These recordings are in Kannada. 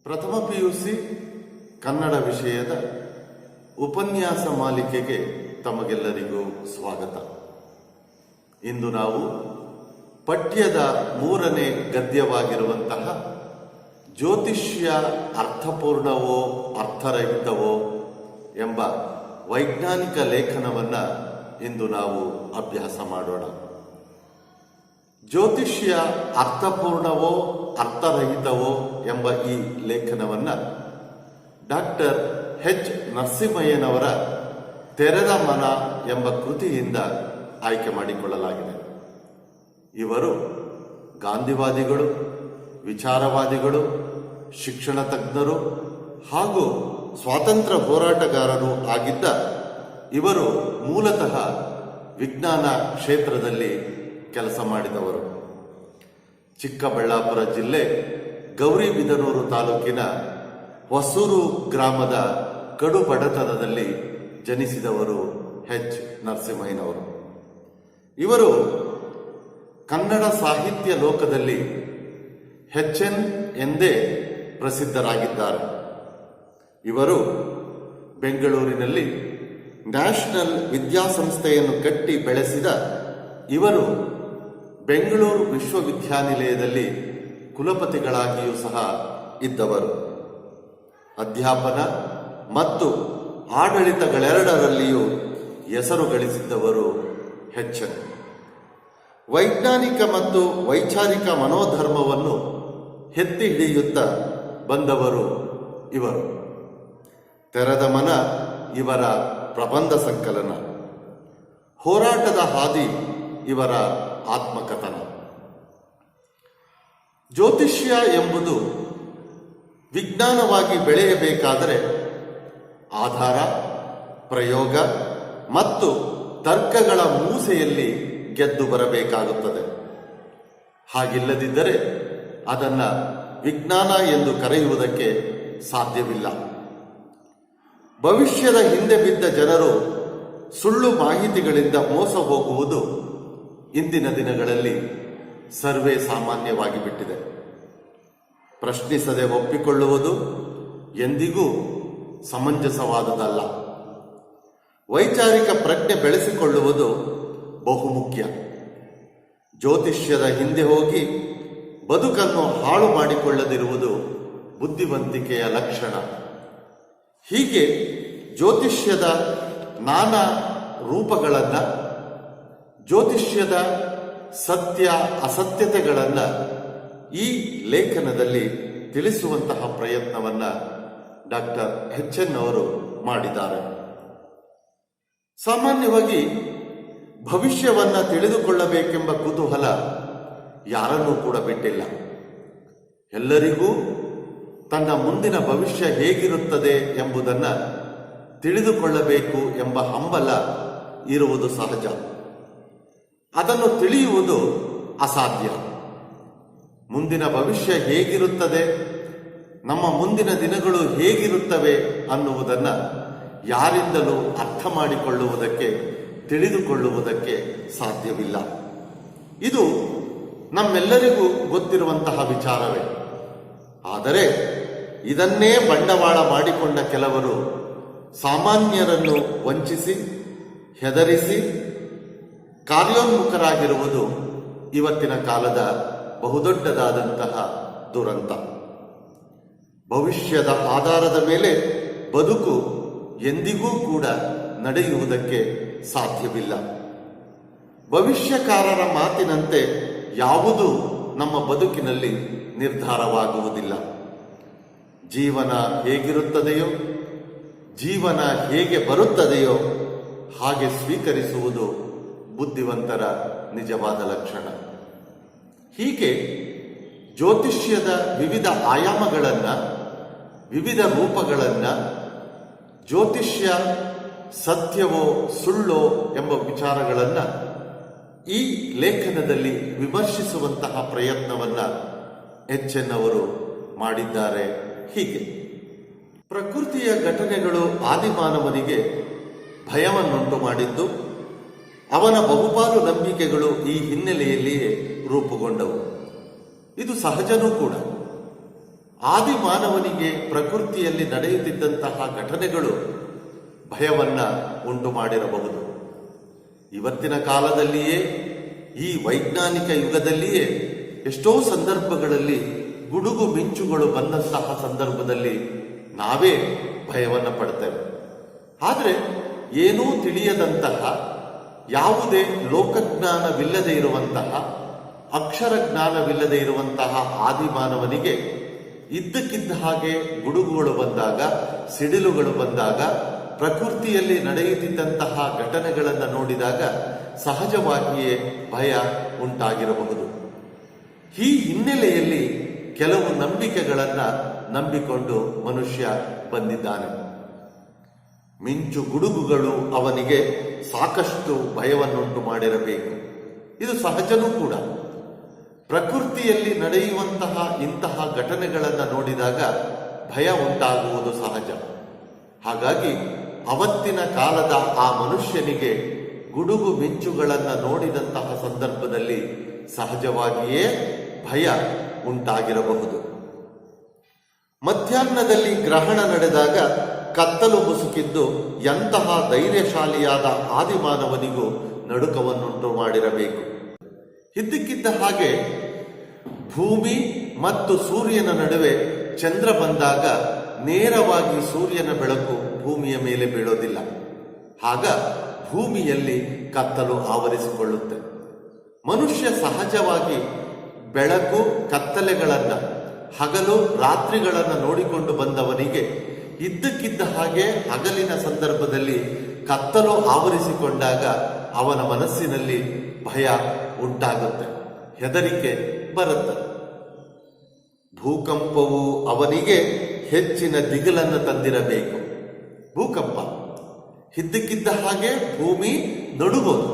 ಪ್ರಥಮ ಪಿಯುಸಿ ಕನ್ನಡ ವಿಷಯದ ಉಪನ್ಯಾಸ ಮಾಲಿಕೆಗೆ ತಮಗೆಲ್ಲರಿಗೂ ಸ್ವಾಗತ. ಇಂದು ನಾವು ಪಠ್ಯದ 3ನೇ ಗದ್ಯವಾಗಿರುವಂತಹ ಜ್ಯೋತಿಷ್ಯ ಅರ್ಥಪೂರ್ಣವೋ ಅರ್ಥರಹಿತವೋ ಎಂಬ ವೈಜ್ಞಾನಿಕ ಲೇಖನವನ್ನು ಇಂದು ನಾವು ಅಭ್ಯಾಸ ಮಾಡೋಣ. ಜ್ಯೋತಿಷ್ಯ ಅರ್ಥಪೂರ್ಣವೋ ಅರ್ಥರಹಿತವೋ ಎಂಬ ಈ ಲೇಖನವನ್ನು ಡಾಕ್ಟರ್ ಎಚ್ ನರಸಿಂಹಯ್ಯನವರ ತೆರೆದ ಮನ ಎಂಬ ಕೃತಿಯಿಂದ ಆಯ್ಕೆ ಮಾಡಿಕೊಳ್ಳಲಾಗಿದೆ. ಇವರು ಗಾಂಧಿವಾದಿಗಳು, ವಿಚಾರವಾದಿಗಳು, ಶಿಕ್ಷಣ ತಜ್ಞರು ಹಾಗೂ ಸ್ವಾತಂತ್ರ್ಯ ಹೋರಾಟಗಾರರು ಆಗಿದ್ದ ಇವರು ಮೂಲತಃ ವಿಜ್ಞಾನ ಕ್ಷೇತ್ರದಲ್ಲಿ ಕೆಲಸ ಮಾಡಿದವರು. ಚಿಕ್ಕಬಳ್ಳಾಪುರ ಜಿಲ್ಲೆ ಗೌರಿಬಿದನೂರು ತಾಲೂಕಿನ ಹೊಸೂರು ಗ್ರಾಮದ ಕಡು ಬಡತನದಲ್ಲಿ ಜನಿಸಿದವರು ಎಚ್ ನರಸಿಂಹಯ್ಯನವರು. ಇವರು ಕನ್ನಡ ಸಾಹಿತ್ಯ ಲೋಕದಲ್ಲಿ HN ಎಂದೇ ಪ್ರಸಿದ್ಧರಾಗಿದ್ದಾರೆ. ಇವರು ಬೆಂಗಳೂರಿನಲ್ಲಿ ನ್ಯಾಷನಲ್ ವಿದ್ಯಾಸಂಸ್ಥೆಯನ್ನು ಕಟ್ಟಿ ಬೆಳೆಸಿದ ಇವರು ಬೆಂಗಳೂರು ವಿಶ್ವವಿದ್ಯಾನಿಲಯದಲ್ಲಿ ಕುಲಪತಿಗಳಾಗಿಯೂ ಸಹ ಇದ್ದವರು. ಅಧ್ಯಾಪನ ಮತ್ತು ಆಡಳಿತಗಳೆರಡರಲ್ಲಿಯೂ ಹೆಸರು ಗಳಿಸಿದ್ದವರು HN. ವೈಜ್ಞಾನಿಕ ಮತ್ತು ವೈಚಾರಿಕ ಮನೋಧರ್ಮವನ್ನು ಎತ್ತಿ ಹಿಡಿಯುತ್ತಾ ಬಂದವರು ಇವರು. ತೆರೆದ ಮನ ಇವರ ಪ್ರಬಂಧ ಸಂಕಲನ, ಹೋರಾಟದ ಹಾದಿ ಇವರ ಆತ್ಮಕಥನ. ಜ್ಯೋತಿಷ್ಯ ಎಂಬುದು ವಿಜ್ಞಾನವಾಗಿ ಬೆಳೆಯಬೇಕಾದರೆ ಆಧಾರ, ಪ್ರಯೋಗ ಮತ್ತು ತರ್ಕಗಳ ಮೂಸೆಯಲ್ಲಿ ಗೆದ್ದು ಬರಬೇಕಾಗುತ್ತದೆ. ಹಾಗಿಲ್ಲದಿದ್ದರೆ ಅದನ್ನು ವಿಜ್ಞಾನ ಎಂದು ಕರೆಯುವುದಕ್ಕೆ ಸಾಧ್ಯವಿಲ್ಲ. ಭವಿಷ್ಯದ ಹಿಂದೆ ಬಿದ್ದ ಜನರು ಸುಳ್ಳು ಮಾಹಿತಿಗಳಿಂದ ಮೋಸ ಹೋಗುವುದು ಇಂದಿನ ದಿನಗಳಲ್ಲಿ ಸರ್ವೇ ಸಾಮಾನ್ಯವಾಗಿ ಬಿಟ್ಟಿದೆ. ಪ್ರಶ್ನಿಸದೆ ಒಪ್ಪಿಕೊಳ್ಳುವುದು ಎಂದಿಗೂ ಸಮಂಜಸವಾದುದಲ್ಲ. ವೈಚಾರಿಕ ಪ್ರಜ್ಞೆ ಬೆಳೆಸಿಕೊಳ್ಳುವುದು ಬಹುಮುಖ್ಯ. ಜ್ಯೋತಿಷ್ಯದ ಹಿಂದೆ ಹೋಗಿ ಬದುಕನ್ನು ಹಾಳು ಮಾಡಿಕೊಳ್ಳದಿರುವುದು ಬುದ್ಧಿವಂತಿಕೆಯ ಲಕ್ಷಣ. ಹೀಗೆ ಜ್ಯೋತಿಷ್ಯದ ನಾನಾ ರೂಪಗಳನ್ನು, ಜ್ಯೋತಿಷ್ಯದ ಸತ್ಯ ಅಸತ್ಯತೆಗಳನ್ನು ಈ ಲೇಖನದಲ್ಲಿ ತಿಳಿಸುವಂತಹ ಪ್ರಯತ್ನವನ್ನು ಡಾಕ್ಟರ್ HN ಅವರು ಮಾಡಿದ್ದಾರೆ. ಸಾಮಾನ್ಯವಾಗಿ ಭವಿಷ್ಯವನ್ನು ತಿಳಿದುಕೊಳ್ಳಬೇಕೆಂಬ ಕುತೂಹಲ ಯಾರನ್ನೂ ಕೂಡ ಬಿಟ್ಟಿಲ್ಲ. ಎಲ್ಲರಿಗೂ ತನ್ನ ಮುಂದಿನ ಭವಿಷ್ಯ ಹೇಗಿರುತ್ತದೆ ಎಂಬುದನ್ನು ತಿಳಿದುಕೊಳ್ಳಬೇಕು ಎಂಬ ಹಂಬಲ ಇರುವುದು ಸಹಜ. ಅದನ್ನು ತಿಳಿಯುವುದು ಅಸಾಧ್ಯ. ಮುಂದಿನ ಭವಿಷ್ಯ ಹೇಗಿರುತ್ತದೆ, ನಮ್ಮ ಮುಂದಿನ ದಿನಗಳು ಹೇಗಿರುತ್ತವೆ ಅನ್ನುವುದನ್ನು ಯಾರಿಂದಲೂ ಅರ್ಥ ಮಾಡಿಕೊಳ್ಳುವುದಕ್ಕೆ, ತಿಳಿದುಕೊಳ್ಳುವುದಕ್ಕೆ ಸಾಧ್ಯವಿಲ್ಲ. ಇದು ನಮ್ಮೆಲ್ಲರಿಗೂ ಗೊತ್ತಿರುವಂತಹ ವಿಚಾರವೇ. ಆದರೆ ಇದನ್ನೇ ಬಂಡವಾಳ ಮಾಡಿಕೊಂಡ ಕೆಲವರು ಸಾಮಾನ್ಯರನ್ನು ವಂಚಿಸಿ, ಹೆದರಿಸಿ ಕಾರ್ಯೋನ್ಮುಖರಾಗಿರುವುದು ಇವತ್ತಿನ ಕಾಲದ ಬಹುದೊಡ್ಡದಾದಂತಹ ದುರಂತ. ಭವಿಷ್ಯದ ಆಧಾರದ ಮೇಲೆ ಬದುಕು ಎಂದಿಗೂ ಕೂಡ ನಡೆಯುವುದಕ್ಕೆ ಸಾಧ್ಯವಿಲ್ಲ. ಭವಿಷ್ಯಕಾರರ ಮಾತಿನಂತೆ ಯಾವುದೂ ನಮ್ಮ ಬದುಕಿನಲ್ಲಿ ನಿರ್ಧಾರವಾಗುವುದಿಲ್ಲ. ಜೀವನ ಹೇಗಿರುತ್ತದೆಯೋ, ಜೀವನ ಹೇಗೆ ಬರುತ್ತದೆಯೋ ಹಾಗೆ ಸ್ವೀಕರಿಸುವುದು ಬುದ್ಧಿವಂತರ ನಿಜವಾದ ಲಕ್ಷಣ. ಹೀಗೆ ಜ್ಯೋತಿಷ್ಯದ ವಿವಿಧ ಆಯಾಮಗಳನ್ನು, ವಿವಿಧ ರೂಪಗಳನ್ನು, ಜ್ಯೋತಿಷ್ಯ ಸತ್ಯವೋ ಸುಳ್ಳೋ ಎಂಬ ವಿಚಾರಗಳನ್ನು ಈ ಲೇಖನದಲ್ಲಿ ವಿಮರ್ಶಿಸುವಂತಹ ಪ್ರಯತ್ನವನ್ನು HN ಅವರು ಮಾಡಿದ್ದಾರೆ. ಹೀಗೆ ಪ್ರಕೃತಿಯ ಘಟನೆಗಳು ಆದಿಮಾನವನಿಗೆ ಭಯವನ್ನುಂಟು ಮಾಡಿದ್ದು, ಅವನ ಬಹುಪಾಲು ನಂಬಿಕೆಗಳು ಈ ಹಿನ್ನೆಲೆಯಲ್ಲಿಯೇ ರೂಪುಗೊಂಡವು. ಇದು ಸಹಜನೂ ಕೂಡ. ಆದಿಮಾನವನಿಗೆ ಪ್ರಕೃತಿಯಲ್ಲಿ ನಡೆಯುತ್ತಿದ್ದಂತಹ ಘಟನೆಗಳು ಭಯವನ್ನ ಉಂಟು ಮಾಡಿರಬಹುದು. ಇವತ್ತಿನ ಕಾಲದಲ್ಲಿಯೇ, ಈ ವೈಜ್ಞಾನಿಕ ಯುಗದಲ್ಲಿಯೇ ಎಷ್ಟೋ ಸಂದರ್ಭಗಳಲ್ಲಿ ಗುಡುಗು ಮಿಂಚುಗಳು ಬಂದಂತಹ ಸಂದರ್ಭದಲ್ಲಿ ನಾವೇ ಭಯವನ್ನು ಪಡ್ತೇವೆ. ಆದರೆ ಏನೂ ತಿಳಿಯದಂತಹ, ಯಾವುದೇ ಲೋಕಜ್ಞಾನವಿಲ್ಲದೆ ಇರುವಂತಹ, ಅಕ್ಷರ ಜ್ಞಾನವಿಲ್ಲದೆ ಇರುವಂತಹ ಆದಿಮಾನವನಿಗೆ ಇದ್ದಕ್ಕಿದ್ದ ಹಾಗೆ ಗುಡುಗುಗಳು ಬಂದಾಗ, ಸಿಡಿಲುಗಳು ಬಂದಾಗ, ಪ್ರಕೃತಿಯಲ್ಲಿ ನಡೆಯುತ್ತಿದ್ದಂತಹ ಘಟನೆಗಳನ್ನು ನೋಡಿದಾಗ ಸಹಜವಾಗಿಯೇ ಭಯ ಉಂಟಾಗಿರಬಹುದು. ಈ ಹಿನ್ನೆಲೆಯಲ್ಲಿ ಕೆಲವು ನಂಬಿಕೆಗಳನ್ನು ನಂಬಿಕೊಂಡು ಮನುಷ್ಯ ಬಂದಿದ್ದಾನೆ. ಮಿಂಚು ಗುಡುಗುಗಳು ಅವನಿಗೆ ಸಾಕಷ್ಟು ಭಯವನ್ನುಂಟು ಮಾಡಿರಬೇಕು. ಇದು ಸಹಜನೂ ಕೂಡ. ಪ್ರಕೃತಿಯಲ್ಲಿ ನಡೆಯುವಂತಹ ಇಂತಹ ಘಟನೆಗಳನ್ನು ನೋಡಿದಾಗ ಭಯ ಉಂಟಾಗುವುದು ಸಹಜ. ಹಾಗಾಗಿ ಅವತ್ತಿನ ಕಾಲದ ಆ ಮನುಷ್ಯನಿಗೆ ಗುಡುಗು ಮಿಂಚುಗಳನ್ನು ನೋಡಿದಂತಹ ಸಂದರ್ಭದಲ್ಲಿ ಸಹಜವಾಗಿಯೇ ಭಯ ಉಂಟಾಗಿರಬಹುದು. ಮಧ್ಯಾಹ್ನದಲ್ಲಿ ಗ್ರಹಣ ನಡೆದಾಗ ಕತ್ತಲು ಮುಸುಕಿದ್ದು ಎಂತಹ ಧೈರ್ಯಶಾಲಿಯಾದ ಆದಿಮಾನವನಿಗೂ ನಡುಕವನ್ನುಂಟು ಮಾಡಿರಬೇಕು. ಇದ್ದಕ್ಕಿದ್ದ ಹಾಗೆ ಭೂಮಿ ಮತ್ತು ಸೂರ್ಯನ ನಡುವೆ ಚಂದ್ರ ಬಂದಾಗ ನೇರವಾಗಿ ಸೂರ್ಯನ ಬೆಳಕು ಭೂಮಿಯ ಮೇಲೆ ಬೀಳೋದಿಲ್ಲ. ಆಗ ಭೂಮಿಯಲ್ಲಿ ಕತ್ತಲು ಆವರಿಸಿಕೊಳ್ಳುತ್ತೆ. ಮನುಷ್ಯ ಸಹಜವಾಗಿ ಬೆಳಕು ಕತ್ತಲೆಗಳನ್ನು, ಹಗಲು ರಾತ್ರಿಗಳನ್ನು ನೋಡಿಕೊಂಡು ಬಂದವನಿಗೆ ಇದ್ದಕ್ಕಿದ್ದ ಹಾಗೆ ಹಗಲಿನ ಸಂದರ್ಭದಲ್ಲಿ ಕತ್ತಲು ಆವರಿಸಿಕೊಂಡಾಗ ಅವನ ಮನಸ್ಸಿನಲ್ಲಿ ಭಯ ಉಂಟಾಗುತ್ತೆ, ಹೆದರಿಕೆ ಬರುತ್ತೆ. ಭೂಕಂಪವು ಅವನಿಗೆ ಹೆಚ್ಚಿನ ದಿಗಿಲನ್ನು ತಂದಿರಬೇಕು. ಭೂಕಂಪ ಇದ್ದಕ್ಕಿದ್ದ ಹಾಗೆ ಭೂಮಿ ನಡುಗೋದು.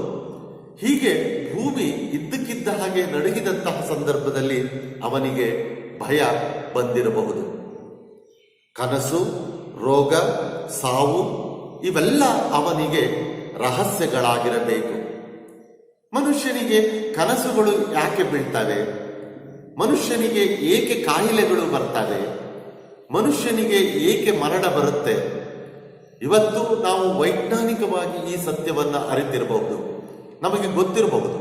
ಹೀಗೆ ಭೂಮಿ ಇದ್ದಕ್ಕಿದ್ದ ಹಾಗೆ ನಡುಗಿದಂತಹ ಸಂದರ್ಭದಲ್ಲಿ ಅವನಿಗೆ ಭಯ ಬಂದಿರಬಹುದು. ಕನಸು, ರೋಗ, ಸಾವು ಇವೆಲ್ಲ ಅವನಿಗೆ ರಹಸ್ಯಗಳಾಗಿರಬೇಕು. ಮನುಷ್ಯನಿಗೆ ಕನಸುಗಳು ಯಾಕೆ ಬೀಳ್ತವೆ? ಮನುಷ್ಯನಿಗೆ ಏಕೆ ಕಾಯಿಲೆಗಳು ಬರ್ತವೆ? ಮನುಷ್ಯನಿಗೆ ಏಕೆ ಮರಣ ಬರುತ್ತೆ? ಇವತ್ತು ನಾವು ವೈಜ್ಞಾನಿಕವಾಗಿ ಈ ಸತ್ಯವನ್ನು ಅರಿತಿರಬಹುದು, ನಮಗೆ ಗೊತ್ತಿರಬಹುದು.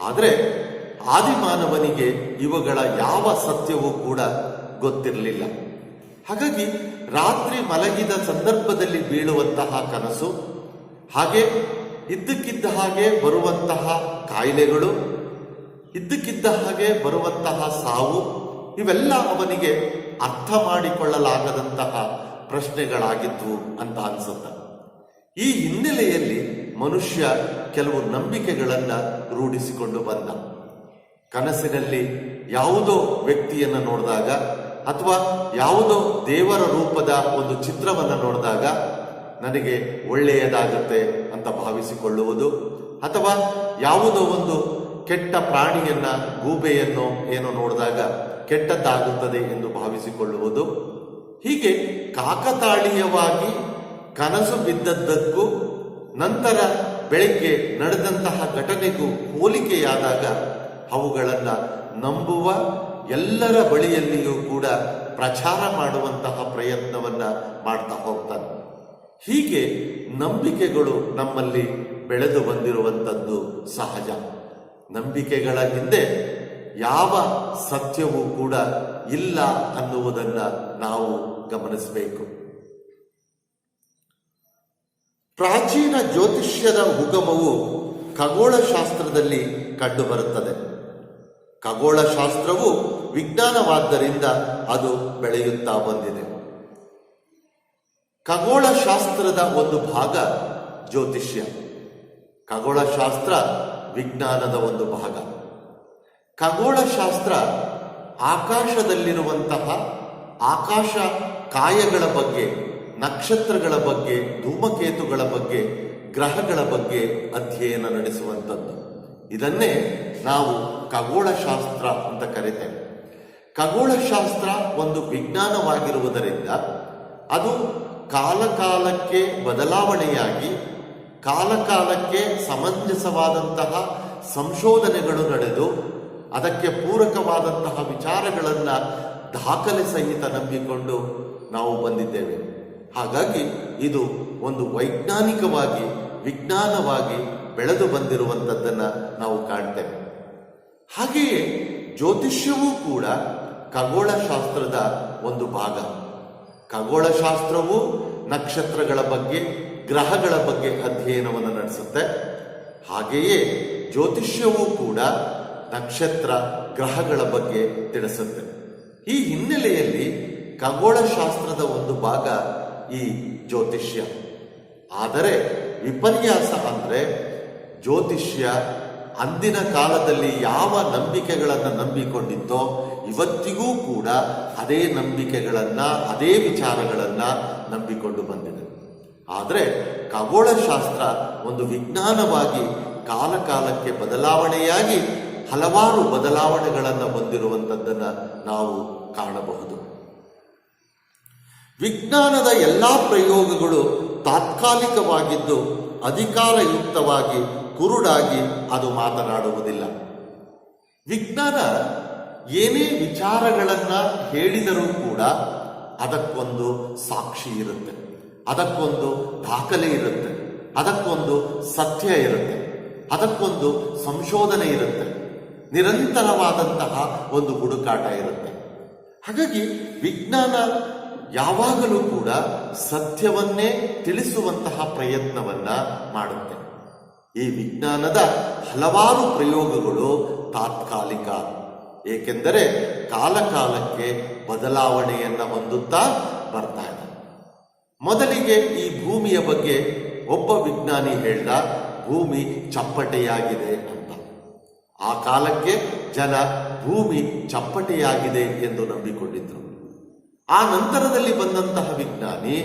ಆದರೆ ಆದಿಮಾನವನಿಗೆ ಇವುಗಳ ಯಾವ ಸತ್ಯವೂ ಕೂಡ ಗೊತ್ತಿರಲಿಲ್ಲ. ಹಾಗಾಗಿ ರಾತ್ರಿ ಮಲಗಿದ ಸಂದರ್ಭದಲ್ಲಿ ಬೀಳುವಂತಹ ಕನಸು, ಹಾಗೆ ಇದ್ದಕ್ಕಿದ್ದ ಹಾಗೆ ಬರುವಂತಹ ಕಾಯಿಲೆಗಳು, ಇದ್ದಕ್ಕಿದ್ದ ಹಾಗೆ ಬರುವಂತಹ ಸಾವು, ಇವೆಲ್ಲ ಅವನಿಗೆ ಅರ್ಥ ಮಾಡಿಕೊಳ್ಳಲಾಗದಂತಹ ಪ್ರಶ್ನೆಗಳಾಗಿದ್ವು ಅಂತ ಅನ್ಸುತ್ತೆ. ಈ ಹಿನ್ನೆಲೆಯಲ್ಲಿ ಮನುಷ್ಯ ಕೆಲವು ನಂಬಿಕೆಗಳನ್ನು ರೂಢಿಸಿಕೊಂಡು ಬಂದ. ಕನಸಿನಲ್ಲಿ ಯಾವುದೋ ವ್ಯಕ್ತಿಯನ್ನು ನೋಡಿದಾಗ ಅಥವಾ ಯಾವುದೋ ದೇವರ ರೂಪದ ಒಂದು ಚಿತ್ರವನ್ನು ನೋಡಿದಾಗ ನನಗೆ ಒಳ್ಳೆಯದಾಗುತ್ತೆ ಅಂತ ಭಾವಿಸಿಕೊಳ್ಳುವುದು, ಅಥವಾ ಯಾವುದೋ ಒಂದು ಕೆಟ್ಟ ಪ್ರಾಣಿಯನ್ನ, ಗೂಬೆಯನ್ನು ಏನೋ ನೋಡಿದಾಗ ಕೆಟ್ಟದ್ದಾಗುತ್ತದೆ ಎಂದು ಭಾವಿಸಿಕೊಳ್ಳುವುದು. ಹೀಗೆ ಕಾಕತಾಳೀಯವಾಗಿ ಕನಸು ಬಿದ್ದದ್ದಕ್ಕೂ ನಂತರ ಬೆಳಗ್ಗೆ ನಡೆದಂತಹ ಘಟನೆಗೂ ಹೋಲಿಕೆಯಾದಾಗ ಅವುಗಳನ್ನು ನಂಬುವ, ಎಲ್ಲರ ಬಳಿಯಲ್ಲಿಯೂ ಕೂಡ ಪ್ರಚಾರ ಮಾಡುವಂತಹ ಪ್ರಯತ್ನವನ್ನ ಮಾಡ್ತಾ ಹೋಗ್ತಾನೆ. ಹೀಗೆ ನಂಬಿಕೆಗಳು ನಮ್ಮಲ್ಲಿ ಬೆಳೆದು ಬಂದಿರುವಂಥದ್ದು ಸಹಜ. ನಂಬಿಕೆಗಳ ಹಿಂದೆ ಯಾವ ಸತ್ಯವೂ ಕೂಡ ಇಲ್ಲ ಅನ್ನುವುದನ್ನು ನಾವು ಗಮನಿಸಬೇಕು. ಪ್ರಾಚೀನ ಜ್ಯೋತಿಷ್ಯದ ಉಗಮವು ಖಗೋಳಶಾಸ್ತ್ರದಲ್ಲಿ ಕಂಡುಬರುತ್ತದೆ. ಖಗೋಳಶಾಸ್ತ್ರವು ವಿಜ್ಞಾನವಾದ್ದರಿಂದ ಅದು ಬೆಳೆಯುತ್ತಾ ಬಂದಿದೆ. ಖಗೋಳಶಾಸ್ತ್ರದ ಒಂದು ಭಾಗ ಜ್ಯೋತಿಷ್ಯ. ಖಗೋಳಶಾಸ್ತ್ರ ವಿಜ್ಞಾನದ ಒಂದು ಭಾಗ. ಖಗೋಳಶಾಸ್ತ್ರ ಆಕಾಶದಲ್ಲಿರುವಂತಹ ಆಕಾಶ ಕಾಯಗಳ ಬಗ್ಗೆ, ನಕ್ಷತ್ರಗಳ ಬಗ್ಗೆ, ಧೂಮಕೇತುಗಳ ಬಗ್ಗೆ, ಗ್ರಹಗಳ ಬಗ್ಗೆ ಅಧ್ಯಯನ ನಡೆಸುವಂಥದ್ದು. ಇದನ್ನೇ ನಾವು ಖಗೋಳಶಾಸ್ತ್ರ ಅಂತ ಕರಿತೇವೆ. ಖಗೋಳಶಾಸ್ತ್ರ ಒಂದು ವಿಜ್ಞಾನವಾಗಿರುವುದರಿಂದ ಅದು ಕಾಲಕಾಲಕ್ಕೆ ಬದಲಾವಣೆಯಾಗಿ, ಕಾಲಕಾಲಕ್ಕೆ ಸಮಂಜಸವಾದಂತಹ ಸಂಶೋಧನೆಗಳು ನಡೆದು ಅದಕ್ಕೆ ಪೂರಕವಾದಂತಹ ವಿಚಾರಗಳನ್ನು ದಾಖಲೆ ಸಹಿತ ನಂಬಿಕೊಂಡು ನಾವು ಬಂದಿದ್ದೇವೆ. ಹಾಗಾಗಿ ಇದು ಒಂದು ವೈಜ್ಞಾನಿಕವಾಗಿ ವಿಜ್ಞಾನವಾಗಿ ಬೆಳೆದು ಬಂದಿರುವಂಥದ್ದನ್ನು ನಾವು ಕಾಣ್ತೇವೆ. ಹಾಗೆಯೇ ಜ್ಯೋತಿಷ್ಯವೂ ಕೂಡ ಖಗೋಳಶಾಸ್ತ್ರದ ಒಂದು ಭಾಗ. ಖಗೋಳಶಾಸ್ತ್ರವು ನಕ್ಷತ್ರಗಳ ಬಗ್ಗೆ ಗ್ರಹಗಳ ಬಗ್ಗೆ ಅಧ್ಯಯನವನ್ನು ನಡೆಸುತ್ತೆ. ಹಾಗೆಯೇ ಜ್ಯೋತಿಷ್ಯವೂ ಕೂಡ ನಕ್ಷತ್ರ ಗ್ರಹಗಳ ಬಗ್ಗೆ ತಿಳಿಸುತ್ತೆ. ಈ ಹಿನ್ನೆಲೆಯಲ್ಲಿ ಖಗೋಳಶಾಸ್ತ್ರದ ಒಂದು ಭಾಗ ಈ ಜ್ಯೋತಿಷ್ಯ. ಆದರೆ ವಿಪರ್ಯಾಸ ಅಂದರೆ ಜ್ಯೋತಿಷ್ಯ ಅಂದಿನ ಕಾಲದಲ್ಲಿ ಯಾವ ನಂಬಿಕೆಗಳನ್ನು ನಂಬಿಕೊಂಡಿತ್ತೋ ಇವತ್ತಿಗೂ ಕೂಡ ಅದೇ ನಂಬಿಕೆಗಳನ್ನು ಅದೇ ವಿಚಾರಗಳನ್ನು ನಂಬಿಕೊಂಡು ಬಂದಿದೆ. ಆದರೆ ಖಗೋಳಶಾಸ್ತ್ರ ಒಂದು ವಿಜ್ಞಾನವಾಗಿ ಕಾಲ ಕಾಲಕ್ಕೆ ಬದಲಾವಣೆಯಾಗಿ ಹಲವಾರು ಬದಲಾವಣೆಗಳನ್ನು ಹೊಂದಿರುವಂಥದ್ದನ್ನು ನಾವು ಕಾಣಬಹುದು. ವಿಜ್ಞಾನದ ಎಲ್ಲ ಪ್ರಯೋಗಗಳು ತಾತ್ಕಾಲಿಕವಾಗಿದ್ದು ಅಧಿಕಾರಯುಕ್ತವಾಗಿ ಕುರುಡಾಗಿ ಅದು ಮಾತನಾಡುವುದಿಲ್ಲ. ವಿಜ್ಞಾನ ಏನೇ ವಿಚಾರಗಳನ್ನ ಹೇಳಿದರೂ ಕೂಡ ಅದಕ್ಕೊಂದು ಸಾಕ್ಷಿ ಇರುತ್ತೆ, ಅದಕ್ಕೊಂದು ದಾಖಲೆ ಇರುತ್ತೆ, ಅದಕ್ಕೊಂದು ಸತ್ಯ ಇರುತ್ತೆ, ಅದಕ್ಕೊಂದು ಸಂಶೋಧನೆ ಇರುತ್ತೆ, ನಿರಂತರವಾದಂತಹ ಒಂದು ಹುಡುಕಾಟ ಇರುತ್ತೆ. ಹಾಗಾಗಿ ವಿಜ್ಞಾನ ಯಾವಾಗಲೂ ಕೂಡ ಸತ್ಯವನ್ನೇ ತಿಳಿಸುವಂತಹ ಪ್ರಯತ್ನವನ್ನ ಮಾಡುತ್ತೆ. ಈ ವಿಜ್ಞಾನದ ಹಲವಾರು ಪ್ರಯೋಗಗಳು ತಾತ್ಕಾಲಿಕ, ಏಕೆಂದರೆ ಕಾಲಕಾಲಕ್ಕೆ ಬದಲಾವಣೆಯನ್ನ ಹೊಂದುತ್ತಾ ಬರ್ತಾ ಇದೆ. ಮೊದಲಿಗೆ ಈ ಭೂಮಿಯ ಬಗ್ಗೆ ಒಬ್ಬ ವಿಜ್ಞಾನಿ ಹೇಳ್ದ, ಭೂಮಿ ಚಪ್ಪಟೆಯಾಗಿದೆ ಅಂತ. ಆ ಕಾಲಕ್ಕೆ ಜನ ಭೂಮಿ ಚಪ್ಪಟೆಯಾಗಿದೆ ಎಂದು ನಂಬಿಕೊಂಡಿದ್ರು. ಆ ನಂತರದಲ್ಲಿ ಬಂದಂತಹ ವಿಜ್ಞಾನಿ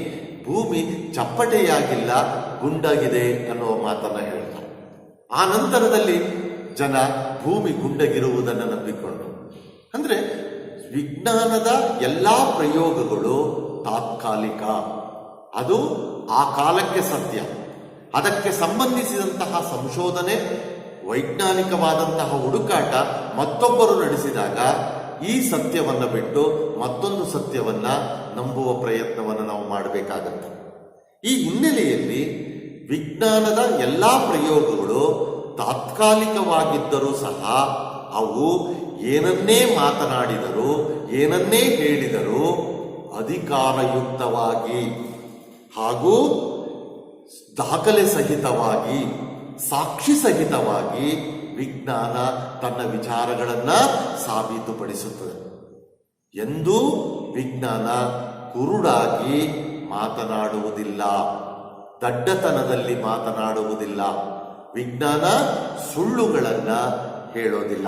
ಭೂಮಿ ಚಪ್ಪಟೆಯಾಗಿಲ್ಲ, ಗುಂಡಾಗಿದೆ ಅನ್ನುವ ಮಾತನ್ನ ಹೇಳ್ತಾರೆ. ಆ ನಂತರದಲ್ಲಿ ಜನ ಭೂಮಿ ಗುಂಡಗಿರುವುದನ್ನು ನಂಬಿಕೊಂಡ್ರು. ಅಂದ್ರೆ ವಿಜ್ಞಾನದ ಎಲ್ಲಾ ಪ್ರಯೋಗಗಳು ತಾತ್ಕಾಲಿಕ, ಅದು ಆ ಕಾಲಕ್ಕೆ ಸತ್ಯ. ಅದಕ್ಕೆ ಸಂಬಂಧಿಸಿದಂತಹ ಸಂಶೋಧನೆ, ವೈಜ್ಞಾನಿಕವಾದಂತಹ ಹುಡುಕಾಟ ಮತ್ತೊಬ್ಬರು ನಡೆಸಿದಾಗ ಈ ಸತ್ಯವನ್ನ ಬಿಟ್ಟು ಮತ್ತೊಂದು ಸತ್ಯವನ್ನ ನಂಬುವ ಪ್ರಯತ್ನವನ್ನು ನಾವು ಮಾಡಬೇಕಾಗತ್ತೆ. ಈ ಹಿನ್ನೆಲೆಯಲ್ಲಿ ವಿಜ್ಞಾನದ ಎಲ್ಲಾ ಪ್ರಯೋಗಗಳು ತಾತ್ಕಾಲಿಕವಾಗಿದ್ದರೂ ಸಹ ಅವು ಏನನ್ನೇ ಮಾತನಾಡಿದರೂ ಏನನ್ನೇ ಹೇಳಿದರೂ ಅಧಿಕಾರಯುಕ್ತವಾಗಿ ಹಾಗೂ ದಾಖಲೆ ಸಹಿತವಾಗಿ ಸಾಕ್ಷಿ ಸಹಿತವಾಗಿ ವಿಜ್ಞಾನ ತನ್ನ ವಿಚಾರಗಳನ್ನ ಸಾಬೀತುಪಡಿಸುತ್ತದೆ. ಎಂದೂ ವಿಜ್ಞಾನ ಕುರುಡಾಗಿ ಮಾತನಾಡುವುದಿಲ್ಲ, ದಡ್ಡತನದಲ್ಲಿ ಮಾತನಾಡುವುದಿಲ್ಲ, ವಿಜ್ಞಾನ ಸುಳ್ಳುಗಳನ್ನ ಹೇಳೋದಿಲ್ಲ.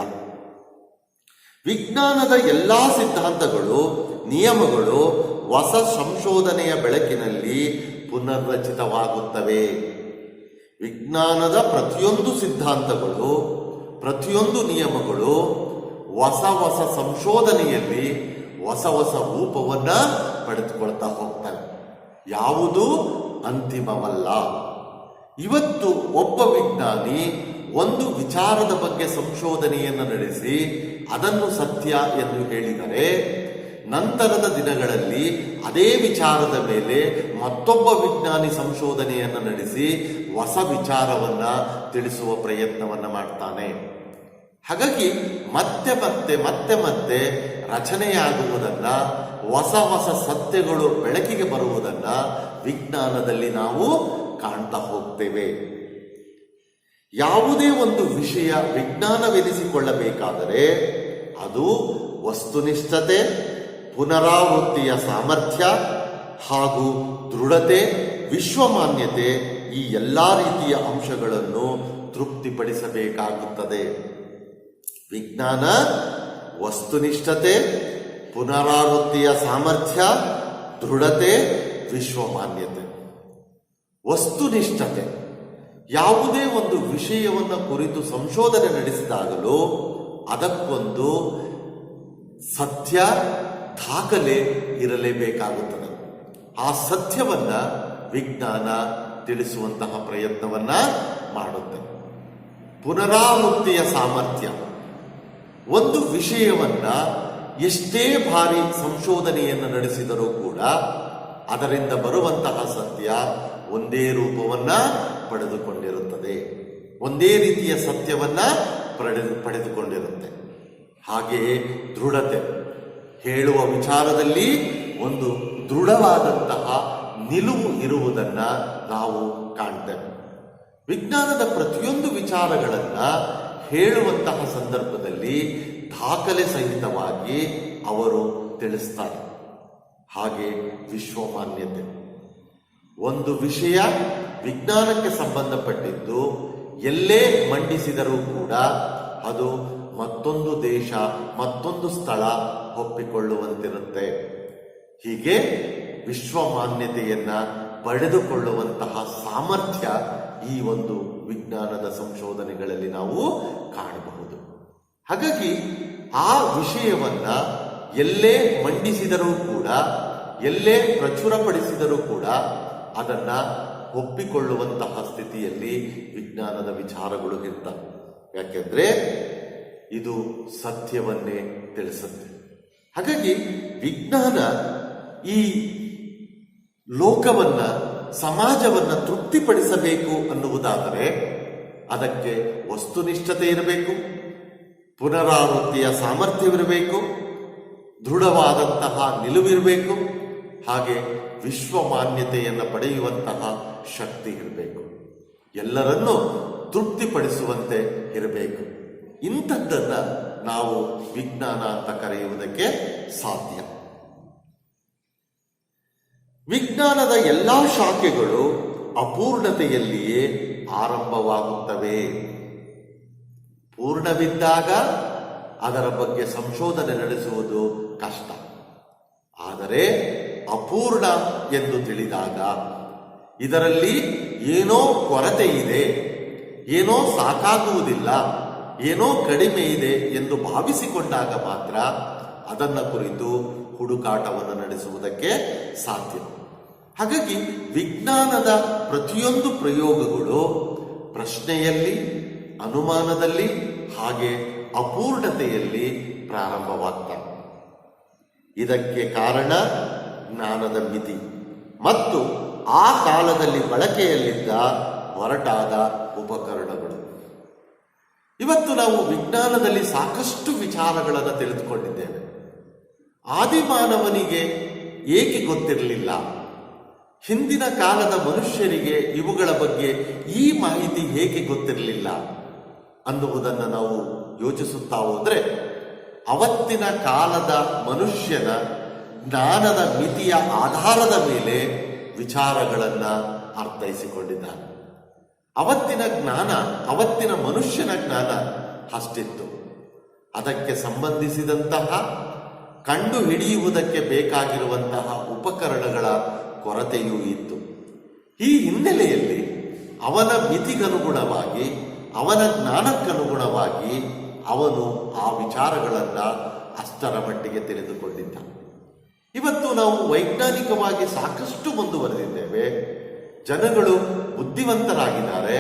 ವಿಜ್ಞಾನದ ಎಲ್ಲಾ ಸಿದ್ಧಾಂತಗಳು ನಿಯಮಗಳು ಹೊಸ ಸಂಶೋಧನೆಯ ಬೆಳಕಿನಲ್ಲಿ ಪುನರ್ರಚಿತವಾಗುತ್ತವೆ. ವಿಜ್ಞಾನದ ಪ್ರತಿಯೊಂದು ಸಿದ್ಧಾಂತಗಳು ಪ್ರತಿಯೊಂದು ನಿಯಮಗಳು ಹೊಸ ಹೊಸ ಸಂಶೋಧನೆಯಲ್ಲಿ ಹೊಸ ಹೊಸ ರೂಪವನ್ನ ಪಡೆದುಕೊಳ್ತಾ ಹೋಗ್ತವೆ. ಯಾವುದೂ ಅಂತಿಮವಲ್ಲ. ಇವತ್ತು ಒಬ್ಬ ವಿಜ್ಞಾನಿ ಒಂದು ವಿಚಾರದ ಬಗ್ಗೆ ಸಂಶೋಧನೆಯನ್ನು ನಡೆಸಿ ಅದನ್ನು ಸತ್ಯ ಎಂದು ಹೇಳಿದರೆ, ನಂತರದ ದಿನಗಳಲ್ಲಿ ಅದೇ ವಿಚಾರದ ಮೇಲೆ ಮತ್ತೊಬ್ಬ ವಿಜ್ಞಾನಿ ಸಂಶೋಧನೆಯನ್ನು ನಡೆಸಿ ಹೊಸ ವಿಚಾರವನ್ನ ತಿಳಿಸುವ ಪ್ರಯತ್ನವನ್ನ ಮಾಡ್ತಾನೆ. ಹಾಗಾಗಿ ಮತ್ತೆ ಮತ್ತೆ ಮತ್ತೆ ಮತ್ತೆ ರಚನೆಯಾಗುವುದನ್ನ, ಹೊಸ ಹೊಸ ಸತ್ಯಗಳು ಬೆಳಕಿಗೆ ಬರುವುದನ್ನ ವಿಜ್ಞಾನದಲ್ಲಿ ನಾವು ಕಾಣ್ತಾ ಹೋಗ್ತೇವೆ. ಯಾವುದೇ ಒಂದು ವಿಷಯ ವಿಜ್ಞಾನವೆನಿಸಿಕೊಳ್ಳಬೇಕಾದರೆ ಅದು ವಸ್ತುನಿಷ್ಠತೆ, ಪುನರಾವೃತ್ತಿಯ ಸಾಮರ್ಥ್ಯ ಹಾಗೂ ದೃಢತೆ, ವಿಶ್ವಮಾನ್ಯತೆ, ಈ ಎಲ್ಲಾ ರೀತಿಯ ಅಂಶಗಳನ್ನು ತೃಪ್ತಿಪಡಿಸಬೇಕಾಗುತ್ತದೆ. ವಿಜ್ಞಾನ ವಸ್ತುನಿಷ್ಠತೆ, ಪುನರಾವೃತ್ತಿಯ ಸಾಮರ್ಥ್ಯ, ದೃಢತೆ, ವಿಶ್ವಮಾನ್ಯತೆ. ವಸ್ತುನಿಷ್ಠತೆ, ಯಾವುದೇ ಒಂದು ವಿಷಯವನ್ನು ಕುರಿತು ಸಂಶೋಧನೆ ನಡೆಸಿದಾಗಲೂ ಅದಕ್ಕೊಂದು ಸತ್ಯ ದಾಖಲೆ ಇರಲೇಬೇಕಾಗುತ್ತದೆ. ಆ ಸತ್ಯವನ್ನ ವಿಜ್ಞಾನ ತಿಳಿಸುವಂತಹ ಪ್ರಯತ್ನವನ್ನ ಮಾಡುತ್ತೆ. ಪುನರಾವೃತ್ತಿಯ ಸಾಮರ್ಥ್ಯ, ಒಂದು ವಿಷಯವನ್ನ ಎಷ್ಟೇ ಬಾರಿ ಸಂಶೋಧನೆಯನ್ನು ನಡೆಸಿದರೂ ಕೂಡ ಅದರಿಂದ ಬರುವಂತಹ ಸತ್ಯ ಒಂದೇ ರೂಪವನ್ನ ಪಡೆದುಕೊಂಡಿರುತ್ತದೆ, ಒಂದೇ ರೀತಿಯ ಸತ್ಯವನ್ನ ಪಡೆದುಕೊಂಡಿರುತ್ತೆ. ಹಾಗೆಯೇ ದೃಢತೆ, ಹೇಳುವ ವಿಚಾರದಲ್ಲಿ ಒಂದು ದೃಢವಾದಂತಹ ನಿಲುವು ಇರುವುದನ್ನ ನಾವು ಕಾಣ್ತೇವೆ. ವಿಜ್ಞಾನದ ಪ್ರತಿಯೊಂದು ವಿಚಾರಗಳನ್ನ ಹೇಳುವಂತಹ ಸಂದರ್ಭದಲ್ಲಿ ದಾಖಲೆ ಸಹಿತವಾಗಿ ಅವರು ತಿಳಿಸ್ತಾರೆ. ಹಾಗೆ ವಿಶ್ವಮಾನ್ಯತೆ, ಒಂದು ವಿಷಯ ವಿಜ್ಞಾನಕ್ಕೆ ಸಂಬಂಧಪಟ್ಟಿದ್ದು ಎಲ್ಲೇ ಮಂಡಿಸಿದರೂ ಕೂಡ ಅದು ಮತ್ತೊಂದು ದೇಶ, ಮತ್ತೊಂದು ಸ್ಥಳ ಒಪ್ಪಿಕೊಳ್ಳುವಂತಿರುತ್ತೆ. ಹೀಗೆ ವಿಶ್ವಮಾನ್ಯತೆಯನ್ನ ಪಡೆದುಕೊಳ್ಳುವಂತಹ ಸಾಮರ್ಥ್ಯ ಈ ಒಂದು ವಿಜ್ಞಾನದ ಸಂಶೋಧನೆಗಳಲ್ಲಿ ನಾವು ಕಾಣಬಹುದು. ಹಾಗಾಗಿ ಆ ವಿಷಯವನ್ನ ಎಲ್ಲೇ ಮಂಡಿಸಿದರೂ ಕೂಡ, ಎಲ್ಲೇ ಪ್ರಚುರಪಡಿಸಿದರೂ ಕೂಡ ಅದನ್ನ ಒಪ್ಪಿಕೊಳ್ಳುವಂತಹ ಸ್ಥಿತಿಯಲ್ಲಿ ವಿಜ್ಞಾನದ ವಿಚಾರಗಳು ಇರ್ತವೆ. ಯಾಕೆಂದ್ರೆ ಇದು ಸತ್ಯವನ್ನೇ ತಿಳಿಸುತ್ತೆ. ಹಾಗಾಗಿ ವಿಜ್ಞಾನ ಈ ಲೋಕವನ್ನ, ಸಮಾಜವನ್ನ ತೃಪ್ತಿಪಡಿಸಬೇಕು ಅನ್ನುವುದಾದರೆ ಅದಕ್ಕೆ ವಸ್ತುನಿಷ್ಠತೆ ಇರಬೇಕು, ಪುನರಾವೃತ್ತಿಯ ಸಾಮರ್ಥ್ಯವಿರಬೇಕು, ದೃಢವಾದಂತಹ ನಿಲುವಿರಬೇಕು, ಹಾಗೆ ವಿಶ್ವಮಾನ್ಯತೆಯನ್ನು ಪಡೆಯುವಂತಹ ಶಕ್ತಿ ಇರಬೇಕು, ಎಲ್ಲರನ್ನೂ ತೃಪ್ತಿಪಡಿಸುವಂತೆ ಇರಬೇಕು. ಇಂಥದ್ದನ್ನ ನಾವು ವಿಜ್ಞಾನ ಅಂತ ಕರೆಯುವುದಕ್ಕೆ ಸಾಧ್ಯ. ವಿಜ್ಞಾನದ ಎಲ್ಲಾ ಶಾಖೆಗಳು ಅಪೂರ್ಣತೆಯಲ್ಲಿಯೇ ಆರಂಭವಾಗುತ್ತವೆ. ಪೂರ್ಣವಿದ್ದಾಗ ಅದರ ಬಗ್ಗೆ ಸಂಶೋಧನೆ ನಡೆಸುವುದು ಕಷ್ಟ. ಆದರೆ ಅಪೂರ್ಣ ಎಂದು ತಿಳಿದಾಗ, ಇದರಲ್ಲಿ ಏನೋ ಕೊರತೆ ಇದೆ, ಏನೋ ಸಾಕಾಗುವುದಿಲ್ಲ, ಏನೋ ಕಡಿಮೆ ಇದೆ ಎಂದು ಭಾವಿಸಿಕೊಂಡಾಗ ಮಾತ್ರ ಅದನ್ನ ಕುರಿತು ಹುಡುಕಾಟವನ್ನು ನಡೆಸುವುದಕ್ಕೆ ಸಾಧ್ಯ. ಹಾಗಾಗಿ ವಿಜ್ಞಾನದ ಪ್ರತಿಯೊಂದು ಪ್ರಯೋಗಗಳು ಪ್ರಶ್ನೆಯಲ್ಲಿ, ಅನುಮಾನದಲ್ಲಿ, ಹಾಗೆ ಅಪೂರ್ಣತೆಯಲ್ಲಿ ಪ್ರಾರಂಭವಾಗ್ತವೆ. ಇದಕ್ಕೆ ಕಾರಣ ಜ್ಞಾನದ ಮಿತಿ ಮತ್ತು ಆ ಕಾಲದಲ್ಲಿ ಬಳಕೆಯಲ್ಲಿದ್ದ ಹೊರಟಾದ ಉಪಕರಣಗಳು. ಇವತ್ತು ನಾವು ವಿಜ್ಞಾನದಲ್ಲಿ ಸಾಕಷ್ಟು ವಿಚಾರಗಳನ್ನು ತಿಳಿದುಕೊಂಡಿದ್ದೇವೆ. ಆದಿಮಾನವನಿಗೆ ಏಕೆ ಗೊತ್ತಿರಲಿಲ್ಲ? ಹಿಂದಿನ ಕಾಲದ ಮನುಷ್ಯರಿಗೆ ಇವುಗಳ ಬಗ್ಗೆ ಈ ಮಾಹಿತಿ ಹೇಗೆ ಗೊತ್ತಿರಲಿಲ್ಲ ಅನ್ನುವುದನ್ನು ನಾವು ಯೋಚಿಸುತ್ತಾ ಹೋದ್ರೆ, ಅವತ್ತಿನ ಕಾಲದ ಮನುಷ್ಯನ ಜ್ಞಾನದ ಮಿತಿಯ ಆಧಾರದ ಮೇಲೆ ವಿಚಾರಗಳನ್ನ ಅರ್ಥೈಸಿಕೊಂಡಿದ್ದಾನೆ. ಅವತ್ತಿನ ಜ್ಞಾನ, ಅವತ್ತಿನ ಮನುಷ್ಯನ ಜ್ಞಾನ ಅಷ್ಟಿತ್ತು. ಅದಕ್ಕೆ ಸಂಬಂಧಿಸಿದಂತಹ ಕಂಡು ಹಿಡಿಯುವುದಕ್ಕೆ ಬೇಕಾಗಿರುವಂತಹ ಉಪಕರಣಗಳ ಕೊರತೆಯೂ ಇತ್ತು. ಈ ಹಿನ್ನೆಲೆಯಲ್ಲಿ ಅವನ ಮಿತಿಗನುಗುಣವಾಗಿ, ಅವನ ಜ್ಞಾನಕ್ಕನುಗುಣವಾಗಿ ಅವನು ಆ ವಿಚಾರಗಳನ್ನ ಅಷ್ಟರ ಮಟ್ಟಿಗೆ ತಿಳಿದುಕೊಂಡಿದ್ದ. ಇವತ್ತು ನಾವು ವೈಜ್ಞಾನಿಕವಾಗಿ ಸಾಕಷ್ಟು ಮುಂದುವರೆದಿದ್ದೇವೆ, ಜನಗಳು ಬುದ್ಧಿವಂತರಾಗಿದ್ದಾರೆ,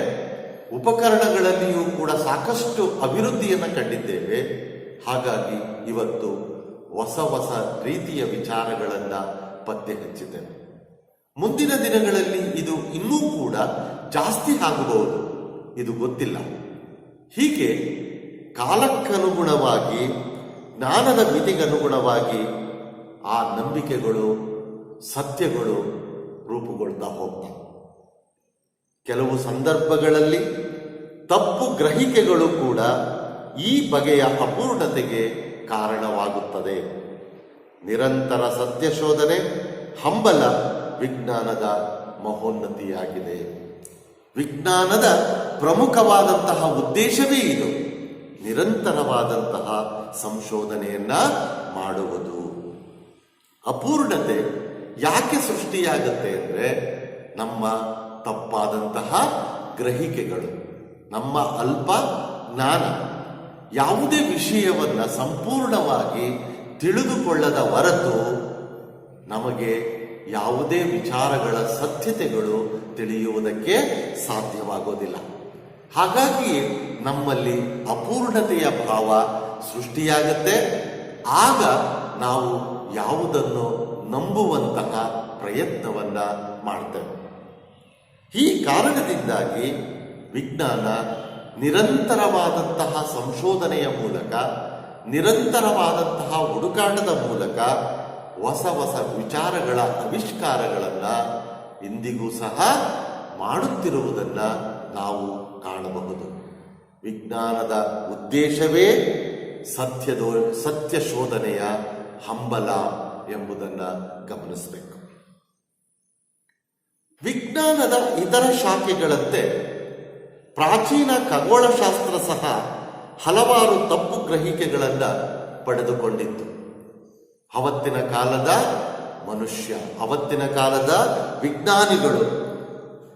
ಉಪಕರಣಗಳಲ್ಲಿಯೂ ಕೂಡ ಸಾಕಷ್ಟು ಅಭಿವೃದ್ಧಿಯನ್ನು ಕಂಡಿದ್ದೇವೆ. ಹಾಗಾಗಿ ಇವತ್ತು ಹೊಸ ಹೊಸ ರೀತಿಯ ವಿಚಾರಗಳನ್ನ ಪತ್ತೆ ಹಚ್ಚಿದ್ದೇವೆ. ಮುಂದಿನ ದಿನಗಳಲ್ಲಿ ಇದು ಇನ್ನೂ ಕೂಡ ಜಾಸ್ತಿ ಆಗಬಹುದು, ಇದು ಗೊತ್ತಿಲ್ಲ. ಹೀಗೆ ಕಾಲಕ್ಕನುಗುಣವಾಗಿ, ಜ್ಞಾನದ ಮಿತಿಗನುಗುಣವಾಗಿ ಆ ನಂಬಿಕೆಗಳು, ಸತ್ಯಗಳು ರೂಪುಗೊಳ್ತಾ ಹೋಗ್ತವೆ. ಕೆಲವು ಸಂದರ್ಭಗಳಲ್ಲಿ ತಪ್ಪು ಗ್ರಹಿಕೆಗಳು ಕೂಡ ಈ ಬಗೆಯ ಅಪೂರ್ಣತೆಗೆ ಕಾರಣವಾಗುತ್ತದೆ. ನಿರಂತರ ಸತ್ಯ ಶೋಧನೆ, ಹಂಬಲ ವಿಜ್ಞಾನದ ಮಹೋನ್ನತಿಯಾಗಿದೆ. ವಿಜ್ಞಾನದ ಪ್ರಮುಖವಾದಂತಹ ಉದ್ದೇಶವೇ ಇದು, ನಿರಂತರವಾದಂತಹ ಸಂಶೋಧನೆಯನ್ನ ಮಾಡುವುದು. ಅಪೂರ್ಣತೆ ಯಾಕೆ ಸೃಷ್ಟಿಯಾಗುತ್ತೆ ಅಂದರೆ, ನಮ್ಮ ತಪ್ಪಾದಂತಹ ಗ್ರಹಿಕೆಗಳು, ನಮ್ಮ ಅಲ್ಪ ಜ್ಞಾನ. ಯಾವುದೇ ವಿಷಯವನ್ನ ಸಂಪೂರ್ಣವಾಗಿ ತಿಳಿದುಕೊಳ್ಳದ ಹೊರತು ನಮಗೆ ಯಾವುದೇ ವಿಚಾರಗಳ ಸತ್ಯತೆಗಳು ತಿಳಿಯುವುದಕ್ಕೆ ಸಾಧ್ಯವಾಗೋದಿಲ್ಲ. ಹಾಗಾಗಿ ನಮ್ಮಲ್ಲಿ ಅಪೂರ್ಣತೆಯ ಭಾವ ಸೃಷ್ಟಿಯಾಗುತ್ತೆ. ಆಗ ನಾವು ಯಾವುದನ್ನು ನಂಬುವಂತಹ ಪ್ರಯತ್ನವನ್ನ ಮಾಡ್ತೇವೆ. ಈ ಕಾರಣದಿಂದಾಗಿ ವಿಜ್ಞಾನ ನಿರಂತರವಾದಂತಹ ಸಂಶೋಧನೆಯ ಮೂಲಕ, ನಿರಂತರವಾದಂತಹ ಹುಡುಕಾಟದ ಮೂಲಕ ಹೊಸ ಹೊಸ ವಿಚಾರಗಳ ಆವಿಷ್ಕಾರಗಳನ್ನು ಇಂದಿಗೂ ಸಹ ಮಾಡುತ್ತಿರುವುದನ್ನ ನಾವು ಕಾಣಬಹುದು. ವಿಜ್ಞಾನದ ಉದ್ದೇಶವೇ ಸತ್ಯ ಶೋಧನೆಯ ಹಂಬಲ ಎಂಬುದನ್ನು ಗಮನಿಸಬೇಕು. ವಿಜ್ಞಾನದ ಇತರ ಶಾಖೆಗಳಂತೆ ಪ್ರಾಚೀನ ಖಗೋಳಶಾಸ್ತ್ರ ಸಹ ಹಲವಾರು ತಪ್ಪು ಗ್ರಹಿಕೆಗಳನ್ನು ಪಡೆದುಕೊಂಡಿತ್ತು. ಅವತ್ತಿನ ಕಾಲದ ಮನುಷ್ಯ, ಅವತ್ತಿನ ಕಾಲದ ವಿಜ್ಞಾನಿಗಳು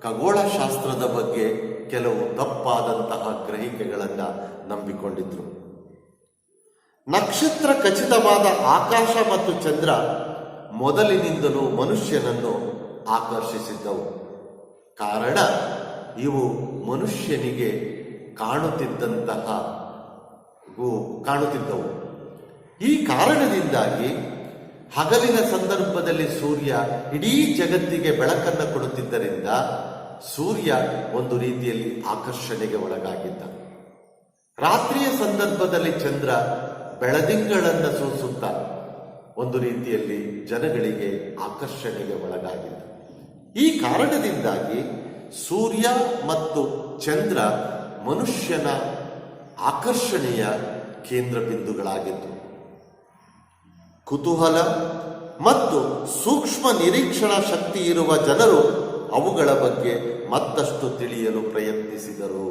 ಖಗೋಳಶಾಸ್ತ್ರದ ಬಗ್ಗೆ ಕೆಲವು ತಪ್ಪಾದಂತಹ ಗ್ರಹಿಕೆಗಳನ್ನು ನಂಬಿಕೊಂಡಿದ್ರು. ನಕ್ಷತ್ರ ಖಚಿತವಾದ ಆಕಾಶ ಮತ್ತು ಚಂದ್ರ ಮೊದಲಿನಿಂದಲೂ ಮನುಷ್ಯನನ್ನು ಆಕರ್ಷಿಸಿದ್ದವು. ಕಾರಣ ಇವು ಮನುಷ್ಯನಿಗೆ ಕಾಣುತ್ತಿದ್ದವು. ಈ ಕಾರಣದಿಂದಾಗಿ ಹಗಲಿನ ಸಂದರ್ಭದಲ್ಲಿ ಸೂರ್ಯ ಇಡೀ ಜಗತ್ತಿಗೆ ಬೆಳಕನ್ನು ಕೊಡುತ್ತಿದ್ದರಿಂದ ಸೂರ್ಯ ಒಂದು ರೀತಿಯಲ್ಲಿ ಆಕರ್ಷಣೆಗೆ ಒಳಗಾಗಿದ್ದ. ರಾತ್ರಿಯ ಸಂದರ್ಭದಲ್ಲಿ ಚಂದ್ರ ಬೆಳದಿಂಗಳನ್ನು ಸೂಸುತ್ತ ಒಂದು ರೀತಿಯಲ್ಲಿ ಜನಗಳಿಗೆ ಆಕರ್ಷಣೆಗೆ ಒಳಗಾಗಿದ್ದ. ಈ ಕಾರಣದಿಂದಾಗಿ ಸೂರ್ಯ ಮತ್ತು ಚಂದ್ರ ಮನುಷ್ಯನ ಆಕರ್ಷಣೆಯ ಕೇಂದ್ರ ಬಿಂದುಗಳಾಗಿತ್ತು. ಕುತೂಹಲ ಮತ್ತು ಸೂಕ್ಷ್ಮ ನಿರೀಕ್ಷಣಾ ಶಕ್ತಿ ಇರುವ ಜನರು ಅವುಗಳ ಬಗ್ಗೆ ಮತ್ತಷ್ಟು ತಿಳಿಯಲು ಪ್ರಯತ್ನಿಸಿದರು.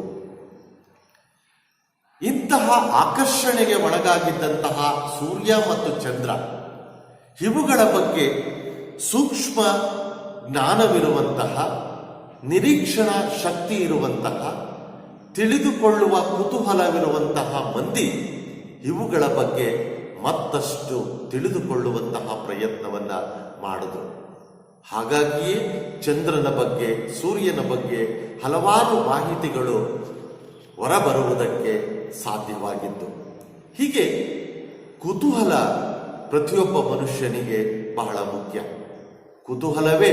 ಇಂತಹ ಆಕರ್ಷಣೆಗೆ ಒಳಗಾಗಿದ್ದಂತಹ ಸೂರ್ಯ ಮತ್ತು ಚಂದ್ರ ಇವುಗಳ ಬಗ್ಗೆ ಸೂಕ್ಷ್ಮ ಜ್ಞಾನವಿರುವಂತಹ, ನಿರೀಕ್ಷಣಾ ಶಕ್ತಿ ಇರುವಂತಹ, ತಿಳಿದುಕೊಳ್ಳುವ ಕುತೂಹಲವಿರುವಂತಹ ಮಂದಿ ಇವುಗಳ ಬಗ್ಗೆ ಮತ್ತಷ್ಟು ತಿಳಿದುಕೊಳ್ಳುವಂತಹ ಪ್ರಯತ್ನವನ್ನ ಮಾಡಿದರು. ಹಾಗಾಗಿಯೇ ಚಂದ್ರನ ಬಗ್ಗೆ, ಸೂರ್ಯನ ಬಗ್ಗೆ ಹಲವಾರು ಮಾಹಿತಿಗಳು ಹೊರಬರುವುದಕ್ಕೆ ಸಾಧ್ಯವಾಗಿತ್ತು. ಹೀಗೆ ಕುತೂಹಲ ಪ್ರತಿಯೊಬ್ಬ ಮನುಷ್ಯನಿಗೆ ಬಹಳ ಮುಖ್ಯ. ಕುತೂಹಲವೇ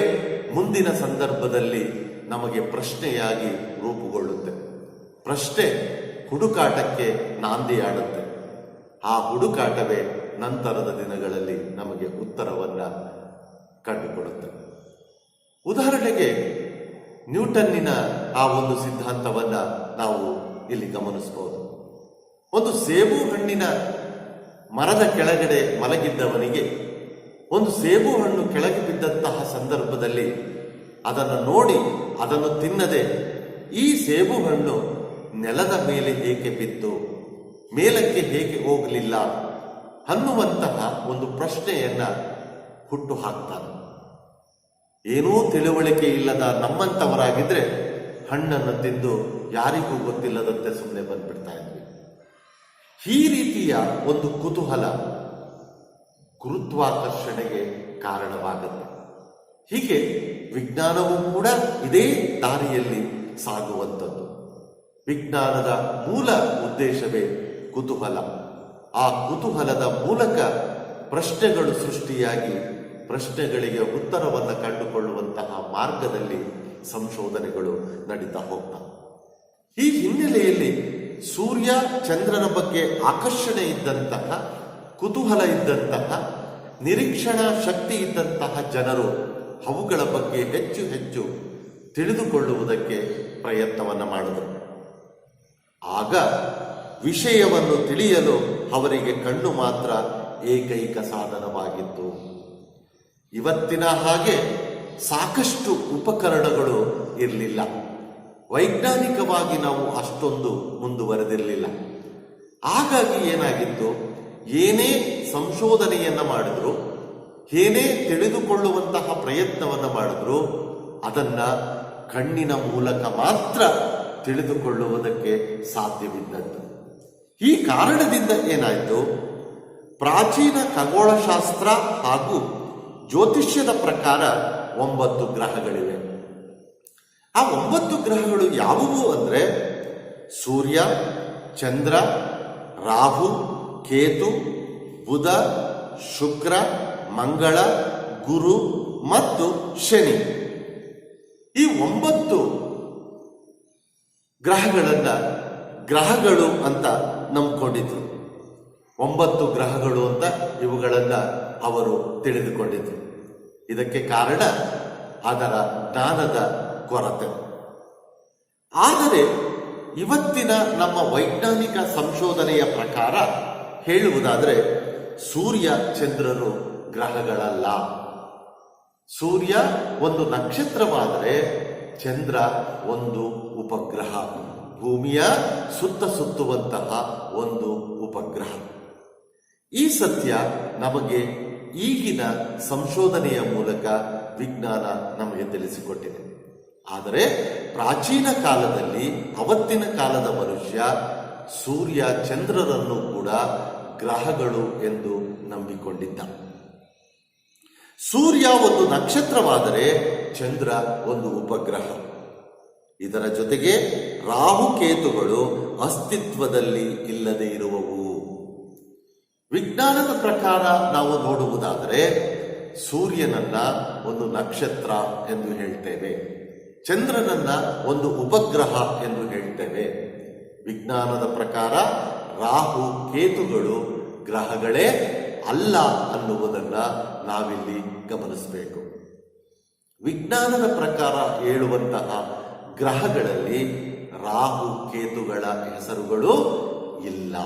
ಮುಂದಿನ ಸಂದರ್ಭದಲ್ಲಿ ನಮಗೆ ಪ್ರಶ್ನೆಯಾಗಿ ರೂಪುಗೊಳ್ಳುತ್ತೆ. ಪ್ರಶ್ನೆ ಹುಡುಕಾಟಕ್ಕೆ ನಾಂದಿಯಾಡುತ್ತೆ. ಆ ಹುಡುಕಾಟವೇ ನಂತರದ ದಿನಗಳಲ್ಲಿ ನಮಗೆ ಉತ್ತರವನ್ನ ಕಂಡುಕೊಡುತ್ತೆ. ಉದಾಹರಣೆಗೆ ನ್ಯೂಟನ್ನಿನ ಆ ಒಂದು ಸಿದ್ಧಾಂತವನ್ನ ನಾವು ಇಲ್ಲಿ ಗಮನಿಸಬಹುದು. ಒಂದು ಸೇಬು ಹಣ್ಣಿನ ಮರದ ಕೆಳಗಡೆ ಮಲಗಿದ್ದವನಿಗೆ ಒಂದು ಸೇಬು ಹಣ್ಣು ಕೆಳಗೆ ಬಿದ್ದಂತಹ ಸಂದರ್ಭದಲ್ಲಿ ಅದನ್ನು ನೋಡಿ ಅದನ್ನು ತಿನ್ನದೆ ಈ ಸೇಬು ಹಣ್ಣು ನೆಲದ ಮೇಲೆ ಏಕೆ ಬಿತ್ತು, ಮೇಲಕ್ಕೆ ಹೇಗೆ ಹೋಗಲಿಲ್ಲ ಅನ್ನುವಂತಹ ಒಂದು ಪ್ರಶ್ನೆಯನ್ನ ಹುಟ್ಟು ಹಾಕ್ತಾನೆ. ಏನೂ ತಿಳುವಳಿಕೆ ಇಲ್ಲದ ನಮ್ಮಂತವರಾಗಿದ್ರೆ ಹಣ್ಣನ್ನು ತಿಂದು ಯಾರಿಗೂ ಗೊತ್ತಿಲ್ಲದಂತೆ ಸುಮ್ಮನೆ ಬಂದ್ಬಿಡ್ತಾ ಇದ್ವಿ. ಈ ರೀತಿಯ ಒಂದು ಕುತೂಹಲ ಗುರುತ್ವಾಕರ್ಷಣೆಗೆ ಕಾರಣವಾಗುತ್ತೆ. ಹೀಗೆ ವಿಜ್ಞಾನವೂ ಕೂಡ ಇದೇ ದಾರಿಯಲ್ಲಿ ಸಾಗುವಂಥದ್ದು. ವಿಜ್ಞಾನದ ಮೂಲ ಉದ್ದೇಶವೇ ಕುತೂಹಲ. ಆ ಕುತೂಹಲದ ಮೂಲಕ ಪ್ರಶ್ನೆಗಳು ಸೃಷ್ಟಿಯಾಗಿ ಪ್ರಶ್ನೆಗಳಿಗೆ ಉತ್ತರವನ್ನು ಕಂಡುಕೊಳ್ಳುವಂತಹ ಮಾರ್ಗದಲ್ಲಿ ಸಂಶೋಧನೆಗಳು ನಡೀತಾ ಹೋಗ್ತವೆ. ಈ ಹಿನ್ನೆಲೆಯಲ್ಲಿ ಸೂರ್ಯ ಚಂದ್ರನ ಬಗ್ಗೆ ಆಕರ್ಷಣೆ ಇದ್ದಂತಹ, ಕುತೂಹಲ ಇದ್ದಂತಹ, ನಿರೀಕ್ಷಣಾ ಶಕ್ತಿ ಇದ್ದಂತಹ ಜನರು ಅವುಗಳ ಬಗ್ಗೆ ಹೆಚ್ಚು ಹೆಚ್ಚು ತಿಳಿದುಕೊಳ್ಳುವುದಕ್ಕೆ ಪ್ರಯತ್ನವನ್ನು ಮಾಡಿದರು. ಆಗ ವಿಷಯವನ್ನು ತಿಳಿಯಲು ಅವರಿಗೆ ಕಣ್ಣು ಮಾತ್ರ ಏಕೈಕ ಸಾಧನವಾಗಿತ್ತು. ಇವತ್ತಿನ ಹಾಗೆ ಸಾಕಷ್ಟು ಉಪಕರಣಗಳು ಇರಲಿಲ್ಲ. ವೈಜ್ಞಾನಿಕವಾಗಿ ನಾವು ಅಷ್ಟೊಂದು ಮುಂದುವರೆದಿರಲಿಲ್ಲ. ಹಾಗಾಗಿ ಏನಾಗಿತ್ತು, ಏನೇ ಸಂಶೋಧನೆಯನ್ನ ಮಾಡಿದ್ರು, ಏನೇ ತಿಳಿದುಕೊಳ್ಳುವಂತಹ ಪ್ರಯತ್ನವನ್ನು ಮಾಡಿದ್ರು, ಅದನ್ನ ಕಣ್ಣಿನ ಮೂಲಕ ಮಾತ್ರ ತಿಳಿದುಕೊಳ್ಳುವುದಕ್ಕೆ ಸಾಧ್ಯವಿದ್ದದ್ದು. ಈ ಕಾರಣದಿಂದ ಏನಾಯಿತು, ಪ್ರಾಚೀನ ಖಗೋಳಶಾಸ್ತ್ರ ಹಾಗೂ ಜ್ಯೋತಿಷ್ಯದ ಪ್ರಕಾರ 9 ಗ್ರಹಗಳಿವೆ. ಆ 9 ಗ್ರಹಗಳು ಯಾವುವು ಅಂದರೆ ಸೂರ್ಯ, ಚಂದ್ರ, ರಾಹು, ಕೇತು, ಬುಧ, ಶುಕ್ರ, ಮಂಗಳ, ಗುರು ಮತ್ತು ಶನಿ ಈ 9 ಗ್ರಹಗಳು ಅಂತ ನಂಬಿಕೊಂಡಿದ್ರು. 9 ಗ್ರಹಗಳು ಅಂತ ಇವುಗಳನ್ನ ಅವರು ತಿಳಿದುಕೊಂಡಿದ್ರು. ಇದಕ್ಕೆ ಕಾರಣ ಅದರ ಜ್ಞಾನದ ಕೊರತೆ. ಆದರೆ ಇವತ್ತಿನ ನಮ್ಮ ವೈಜ್ಞಾನಿಕ ಸಂಶೋಧನೆಯ ಪ್ರಕಾರ ಹೇಳುವುದಾದರೆ ಸೂರ್ಯ ಚಂದ್ರರು ಗ್ರಹಗಳಲ್ಲ. ಸೂರ್ಯ ಒಂದು ನಕ್ಷತ್ರವಾದರೆ ಚಂದ್ರ ಒಂದು ಉಪಗ್ರಹ, ಭೂಮಿಯ ಸುತ್ತುವಂತಹ ಒಂದು ಉಪಗ್ರಹ. ಈ ಸತ್ಯ ನಮಗೆ ಈಗಿನ ಸಂಶೋಧನೆಯ ಮೂಲಕ ವಿಜ್ಞಾನ ನಮಗೆ ತಿಳಿಸಿಕೊಟ್ಟಿದೆ. ಆದರೆ ಪ್ರಾಚೀನ ಕಾಲದಲ್ಲಿ ಅವತ್ತಿನ ಕಾಲದ ಮನುಷ್ಯ ಸೂರ್ಯ ಚಂದ್ರರನ್ನು ಕೂಡ ಗ್ರಹಗಳು ಎಂದು ನಂಬಿಕೊಂಡಿದ್ದ. ಸೂರ್ಯ ಒಂದು ನಕ್ಷತ್ರವಾದರೆ ಚಂದ್ರ ಒಂದು ಉಪಗ್ರಹ. ಇದರ ಜೊತೆಗೆ ರಾಹುಕೇತುಗಳು ಅಸ್ತಿತ್ವದಲ್ಲಿ ಇಲ್ಲದೆ ಇರುವವು. ವಿಜ್ಞಾನದ ಪ್ರಕಾರ ನಾವು ನೋಡುವುದಾದರೆ ಸೂರ್ಯನನ್ನ ಒಂದು ನಕ್ಷತ್ರ ಎಂದು ಹೇಳ್ತೇವೆ, ಚಂದ್ರನನ್ನ ಒಂದು ಉಪಗ್ರಹ ಎಂದು ಹೇಳ್ತೇವೆ. ವಿಜ್ಞಾನದ ಪ್ರಕಾರ ರಾಹು ಕೇತುಗಳು ಗ್ರಹಗಳೇ ಅಲ್ಲ ಅನ್ನುವುದನ್ನ ನಾವಿಲ್ಲಿ ಗಮನಿಸಬೇಕು. ವಿಜ್ಞಾನದ ಪ್ರಕಾರ ಹೇಳುವಂತಹ ಗ್ರಹಗಳಲ್ಲಿ ರಾಹು ಕೇತುಗಳ ಹೆಸರುಗಳು ಇಲ್ಲ.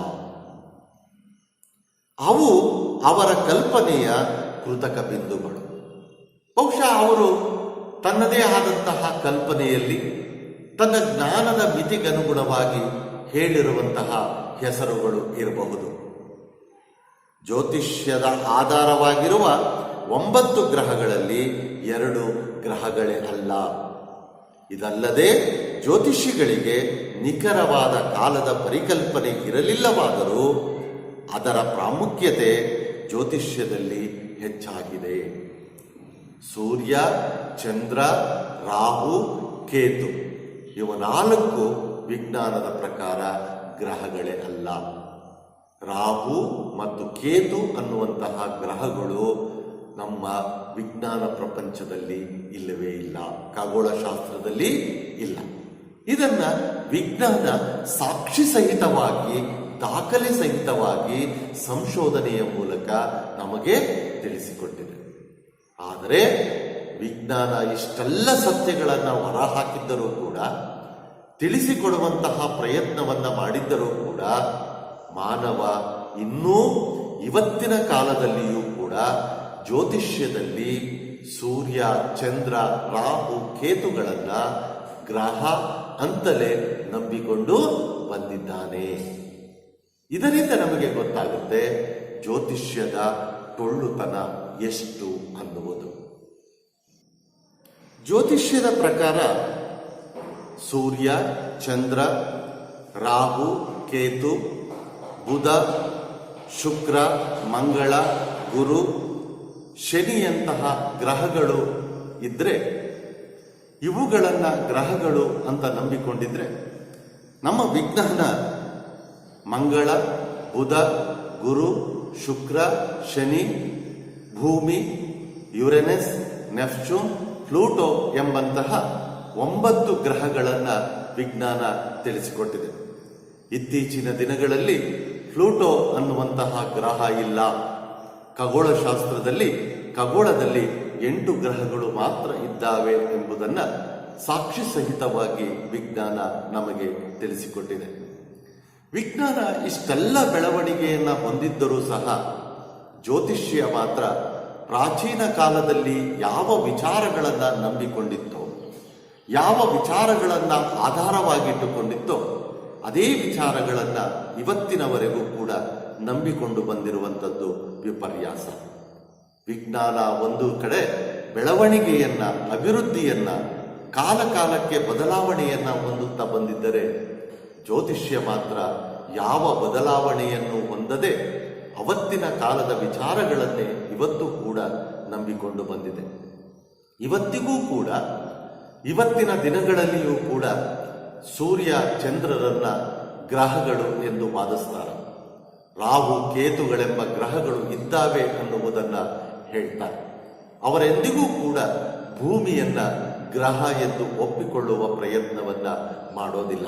ಅವು ಅವರ ಕಲ್ಪನೆಯ ಕೃತಕ ಬಿಂದುಗಳು. ಬಹುಶಃ ಅವರು ತನ್ನದೇ ಆದಂತಹ ಕಲ್ಪನೆಯಲ್ಲಿ ತನ್ನ ಜ್ಞಾನದ ಮಿತಿಗನುಗುಣವಾಗಿ ಹೇಳಿರುವಂತಹ ಹೆಸರುಗಳು ಇರಬಹುದು. ಜ್ಯೋತಿಷ್ಯದ ಆಧಾರವಾಗಿರುವ 9 ಗ್ರಹಗಳಲ್ಲಿ 2 ಗ್ರಹಗಳೇ ಅಲ್ಲ. ಇದಲ್ಲದೆ ಜ್ಯೋತಿಷಿಗಳಿಗೆ ನಿಖರವಾದ ಕಾಲದ ಪರಿಕಲ್ಪನೆ ಇರಲಿಲ್ಲವಾದರೂ ಅದರ ಪ್ರಾಮುಖ್ಯತೆ ಜ್ಯೋತಿಷ್ಯದಲ್ಲಿ ಹೆಚ್ಚಾಗಿದೆ. ಸೂರ್ಯ, ಚಂದ್ರ, ರಾಹು, ಕೇತು ಇವ 4 ವಿಜ್ಞಾನದ ಪ್ರಕಾರ ಗ್ರಹಗಳೇ ಅಲ್ಲ. ರಾಹು ಮತ್ತು ಕೇತು ಅನ್ನುವಂತಹ ಗ್ರಹಗಳು ನಮ್ಮ ವಿಜ್ಞಾನ ಪ್ರಪಂಚದಲ್ಲಿ ಇಲ್ಲವೇ ಇಲ್ಲ, ಖಗೋಳಶಾಸ್ತ್ರದಲ್ಲಿ ಇಲ್ಲ. ಇದನ್ನ ವಿಜ್ಞಾನ ಸಾಕ್ಷಿ ಸಹಿತವಾಗಿ, ದಾಖಲೆ ಸಹಿತವಾಗಿ ಸಂಶೋಧನೆಯ ಮೂಲಕ ನಮಗೆ ತಿಳಿಸಿಕೊಟ್ಟಿದೆ. ಆದರೆ ವಿಜ್ಞಾನ ಇಷ್ಟೆಲ್ಲ ಸತ್ಯಗಳನ್ನು ಹೊರಹಾಕಿದ್ದರೂ ಕೂಡ, ತಿಳಿಸಿಕೊಡುವಂತಹ ಪ್ರಯತ್ನವನ್ನ ಮಾಡಿದ್ದರೂ ಕೂಡ ಮಾನವ ಇನ್ನೂ ಇವತ್ತಿನ ಕಾಲದಲ್ಲಿಯೂ ಕೂಡ ಜ್ಯೋತಿಷ್ಯದಲ್ಲಿ ಸೂರ್ಯ, ಚಂದ್ರ, ರಾಹು, ಕೇತುಗಳನ್ನ ಗ್ರಹ ಅಂತಲೇ ನಂಬಿಕೊಂಡು ಬಂದಿದ್ದಾನೆ. ಇದರಿಂದ ನಮಗೆ ಗೊತ್ತಾಗುತ್ತೆ ಜ್ಯೋತಿಷ್ಯದ ಟೊಳ್ಳುತನ ಎಷ್ಟು ಅನ್ನುವುದು. ಜ್ಯೋತಿಷ್ಯದ ಪ್ರಕಾರ ಸೂರ್ಯ, ಚಂದ್ರ, ರಾಹು, ಕೇತು, ಬುಧ, ಶುಕ್ರ, ಮಂಗಳ, ಗುರು, ಶನಿಯಂತಹ ಗ್ರಹಗಳು ಇದ್ರೆ, ಇವುಗಳನ್ನ ಗ್ರಹಗಳು ಅಂತ ನಂಬಿಕೊಂಡಿದ್ರೆ ನಮ್ಮ ವಿಜ್ಞಾನ ಮಂಗಳ, ಬುಧ, ಗುರು, ಶುಕ್ರ, ಶನಿ, ಭೂಮಿ, ಯುರೇನಸ್, ನೆಪ್ಚೂನ್, ಪ್ಲೂಟೋ ಎಂಬಂತಹ 9 ಗ್ರಹಗಳನ್ನ ವಿಜ್ಞಾನ ತಿಳಿಸಿಕೊಟ್ಟಿದೆ. ಇತ್ತೀಚಿನ ದಿನಗಳಲ್ಲಿ ಪ್ಲೂಟೋ ಅನ್ನುವಂತಹ ಗ್ರಹ ಇಲ್ಲ. ಖಗೋಳದಲ್ಲಿ 8 ಗ್ರಹಗಳು ಮಾತ್ರ ಇದ್ದಾವೆ ಎಂಬುದನ್ನು ಸಾಕ್ಷಿ ಸಹಿತವಾಗಿ ವಿಜ್ಞಾನ ನಮಗೆ ತಿಳಿಸಿಕೊಟ್ಟಿದೆ. ವಿಜ್ಞಾನ ಇಷ್ಟೆಲ್ಲ ಬೆಳವಣಿಗೆಯನ್ನ ಹೊಂದಿದ್ದರೂ ಸಹ ಜ್ಯೋತಿಷ್ಯ ಮಾತ್ರ ಪ್ರಾಚೀನ ಕಾಲದಲ್ಲಿ ಯಾವ ವಿಚಾರಗಳನ್ನ ನಂಬಿಕೊಂಡಿತ್ತೋ, ಯಾವ ವಿಚಾರಗಳನ್ನ ಆಧಾರವಾಗಿಟ್ಟುಕೊಂಡಿತ್ತೋ ಅದೇ ವಿಚಾರಗಳನ್ನ ಇವತ್ತಿನವರೆಗೂ ಕೂಡ ನಂಬಿಕೊಂಡು ಬಂದಿರುವಂಥದ್ದು ವಿಪರ್ಯಾಸ. ವಿಜ್ಞಾನ ಒಂದು ಕಡೆ ಬೆಳವಣಿಗೆಯನ್ನ, ಅಭಿವೃದ್ಧಿಯನ್ನ, ಕಾಲಕ್ಕೆ ಬದಲಾವಣೆಯನ್ನ ಹೊಂದುತ್ತಾ ಬಂದಿದ್ದರೆ, ಜ್ಯೋತಿಷ್ಯ ಮಾತ್ರ ಯಾವ ಬದಲಾವಣೆಯನ್ನು ಹೊಂದದೆ ಅವತ್ತಿನ ಕಾಲದ ವಿಚಾರಗಳನ್ನೇ ಇವತ್ತು ಕೂಡ ನಂಬಿಕೊಂಡು ಬಂದಿದೆ. ಇವತ್ತಿಗೂ ಕೂಡ, ಇವತ್ತಿನ ದಿನಗಳಲ್ಲಿಯೂ ಕೂಡ ಸೂರ್ಯ ಚಂದ್ರರನ್ನ ಗ್ರಹಗಳು ಎಂದು ವಾದಿಸ್ತಾರೆ. ರಾಹು ಕೇತುಗಳೆಂಬ ಗ್ರಹಗಳು ಇದ್ದಾವೆ ಅನ್ನುವುದನ್ನ ಹೇಳ್ತಾರೆ. ಅವರೆಂದಿಗೂ ಕೂಡ ಭೂಮಿಯನ್ನ ಗ್ರಹ ಎಂದು ಒಪ್ಪಿಕೊಳ್ಳುವ ಪ್ರಯತ್ನವನ್ನ ಮಾಡೋದಿಲ್ಲ.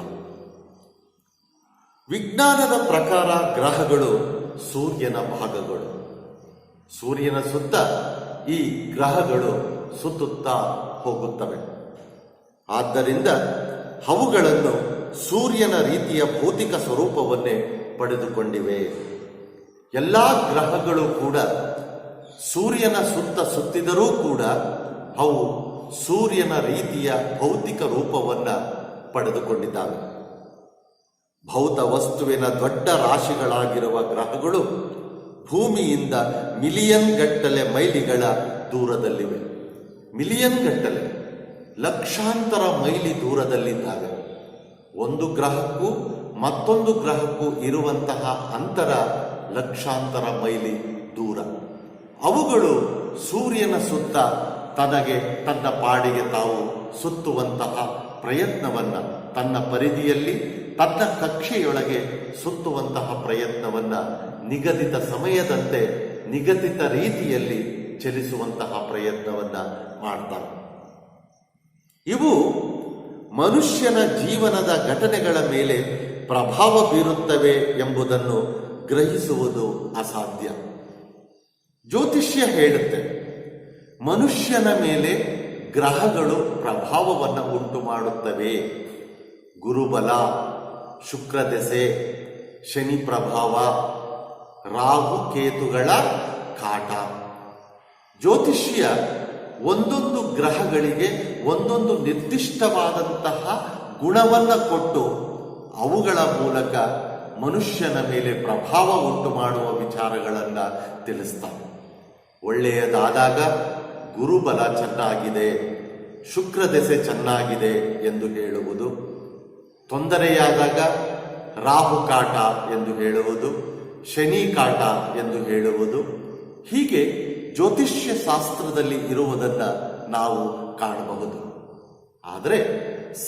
ವಿಜ್ಞಾನದ ಪ್ರಕಾರ ಗ್ರಹಗಳು ಸೂರ್ಯನ ಭಾಗಗಳು. ಸೂರ್ಯನ ಸುತ್ತ ಈ ಗ್ರಹಗಳು ಸುತ್ತುತ್ತಾ ಹೋಗುತ್ತವೆ. ಆದ್ದರಿಂದ ಅವುಗಳನ್ನು ಸೂರ್ಯನ ರೀತಿಯ ಭೌತಿಕ ಸ್ವರೂಪವನ್ನೇ ಪಡೆದುಕೊಂಡಿವೆ. ಎಲ್ಲ ಗ್ರಹಗಳು ಕೂಡ ಸೂರ್ಯನ ಸುತ್ತ ಸುತ್ತಿದರೂ ಕೂಡ ಅವು ಸೂರ್ಯನ ರೀತಿಯ ಭೌತಿಕ ರೂಪವನ್ನ ಪಡೆದುಕೊಂಡಿದ್ದಾವೆ. ಭೌತ ವಸ್ತುವಿನ ದೊಡ್ಡ ರಾಶಿಗಳಾಗಿರುವ ಗ್ರಹಗಳು ಭೂಮಿಯಿಂದ ಮಿಲಿಯನ್ ಗಟ್ಟಲೆ ಮೈಲಿಗಳ ದೂರದಲ್ಲಿವೆ. ಮಿಲಿಯನ್ ಗಟ್ಟಲೆ, ಲಕ್ಷಾಂತರ ಮೈಲಿ ದೂರದಲ್ಲಿದ್ದಾವೆ. ಒಂದು ಗ್ರಹಕ್ಕೂ ಮತ್ತೊಂದು ಗ್ರಹಕ್ಕೂ ಇರುವಂತಹ ಅಂತರ ಲಕ್ಷಾಂತರ ಮೈಲಿ ದೂರ. ಅವುಗಳು ಸೂರ್ಯನ ಸುತ್ತ ತನ್ನ ಪಾಡಿಗೆ ತಾವು ಸುತ್ತುವಂತಹ ಪ್ರಯತ್ನವನ್ನ, ತನ್ನ ಪರಿಧಿಯಲ್ಲಿ ತನ್ನ ಕಕ್ಷೆಯೊಳಗೆ ಸುತ್ತುವಂತಹ ಪ್ರಯತ್ನವನ್ನ ನಿಗದಿತ ಸಮಯದಂತೆ ನಿಗದಿತ ರೀತಿಯಲ್ಲಿ ಚಲಿಸುವಂತಹ ಪ್ರಯತ್ನವನ್ನ ಮಾಡ್ತಾರೆ. ಇವು ಮನುಷ್ಯನ ಜೀವನದ ಘಟನೆಗಳ ಮೇಲೆ ಪ್ರಭಾವ ಬೀರುತ್ತವೆ ಎಂಬುದನ್ನು ಗ್ರಹಿಸುವುದು ಅಸಾಧ್ಯ. ಜ್ಯೋತಿಷ್ಯ ಹೇಳುತ್ತೆ, ಮನುಷ್ಯನ ಮೇಲೆ ಗ್ರಹಗಳು ಪ್ರಭಾವವನ್ನು ಉಂಟು ಮಾಡುತ್ತವೆ. ಗುರುಬಲ, ಶುಕ್ರದೆಸೆ, ಶನಿ ಪ್ರಭಾವ, ರಾಹು ಕೇತುಗಳ ಕಾಟ. ಜ್ಯೋತಿಷ್ಯ ಒಂದೊಂದು ಗ್ರಹಗಳಿಗೆ ಒಂದೊಂದು ನಿರ್ದಿಷ್ಟವಾದಂತಹ ಗುಣವನ್ನು ಕೊಟ್ಟು ಅವುಗಳ ಮೂಲಕ ಮನುಷ್ಯನ ಮೇಲೆ ಪ್ರಭಾವ ಉಂಟು ಮಾಡುವ ವಿಚಾರಗಳನ್ನು ತಿಳಿಸ್ತಾರೆ. ಒಳ್ಳೆಯದಾದಾಗ ಗುರುಬಲ ಚೆನ್ನಾಗಿದೆ, ಶುಕ್ರದೆಸೆ ಚೆನ್ನಾಗಿದೆ ಎಂದು ಹೇಳುವುದು. ತೊಂದರೆಯಾದಾಗ ರಾಹು ಕಾಟ ಎಂದು ಹೇಳುವುದು, ಶನಿ ಕಾಟ ಎಂದು ಹೇಳುವುದು. ಹೀಗೆ ಜ್ಯೋತಿಷ್ಯ ಶಾಸ್ತ್ರದಲ್ಲಿ ಇರುವುದನ್ನು ನಾವು ಕಾಣಬಹುದು. ಆದರೆ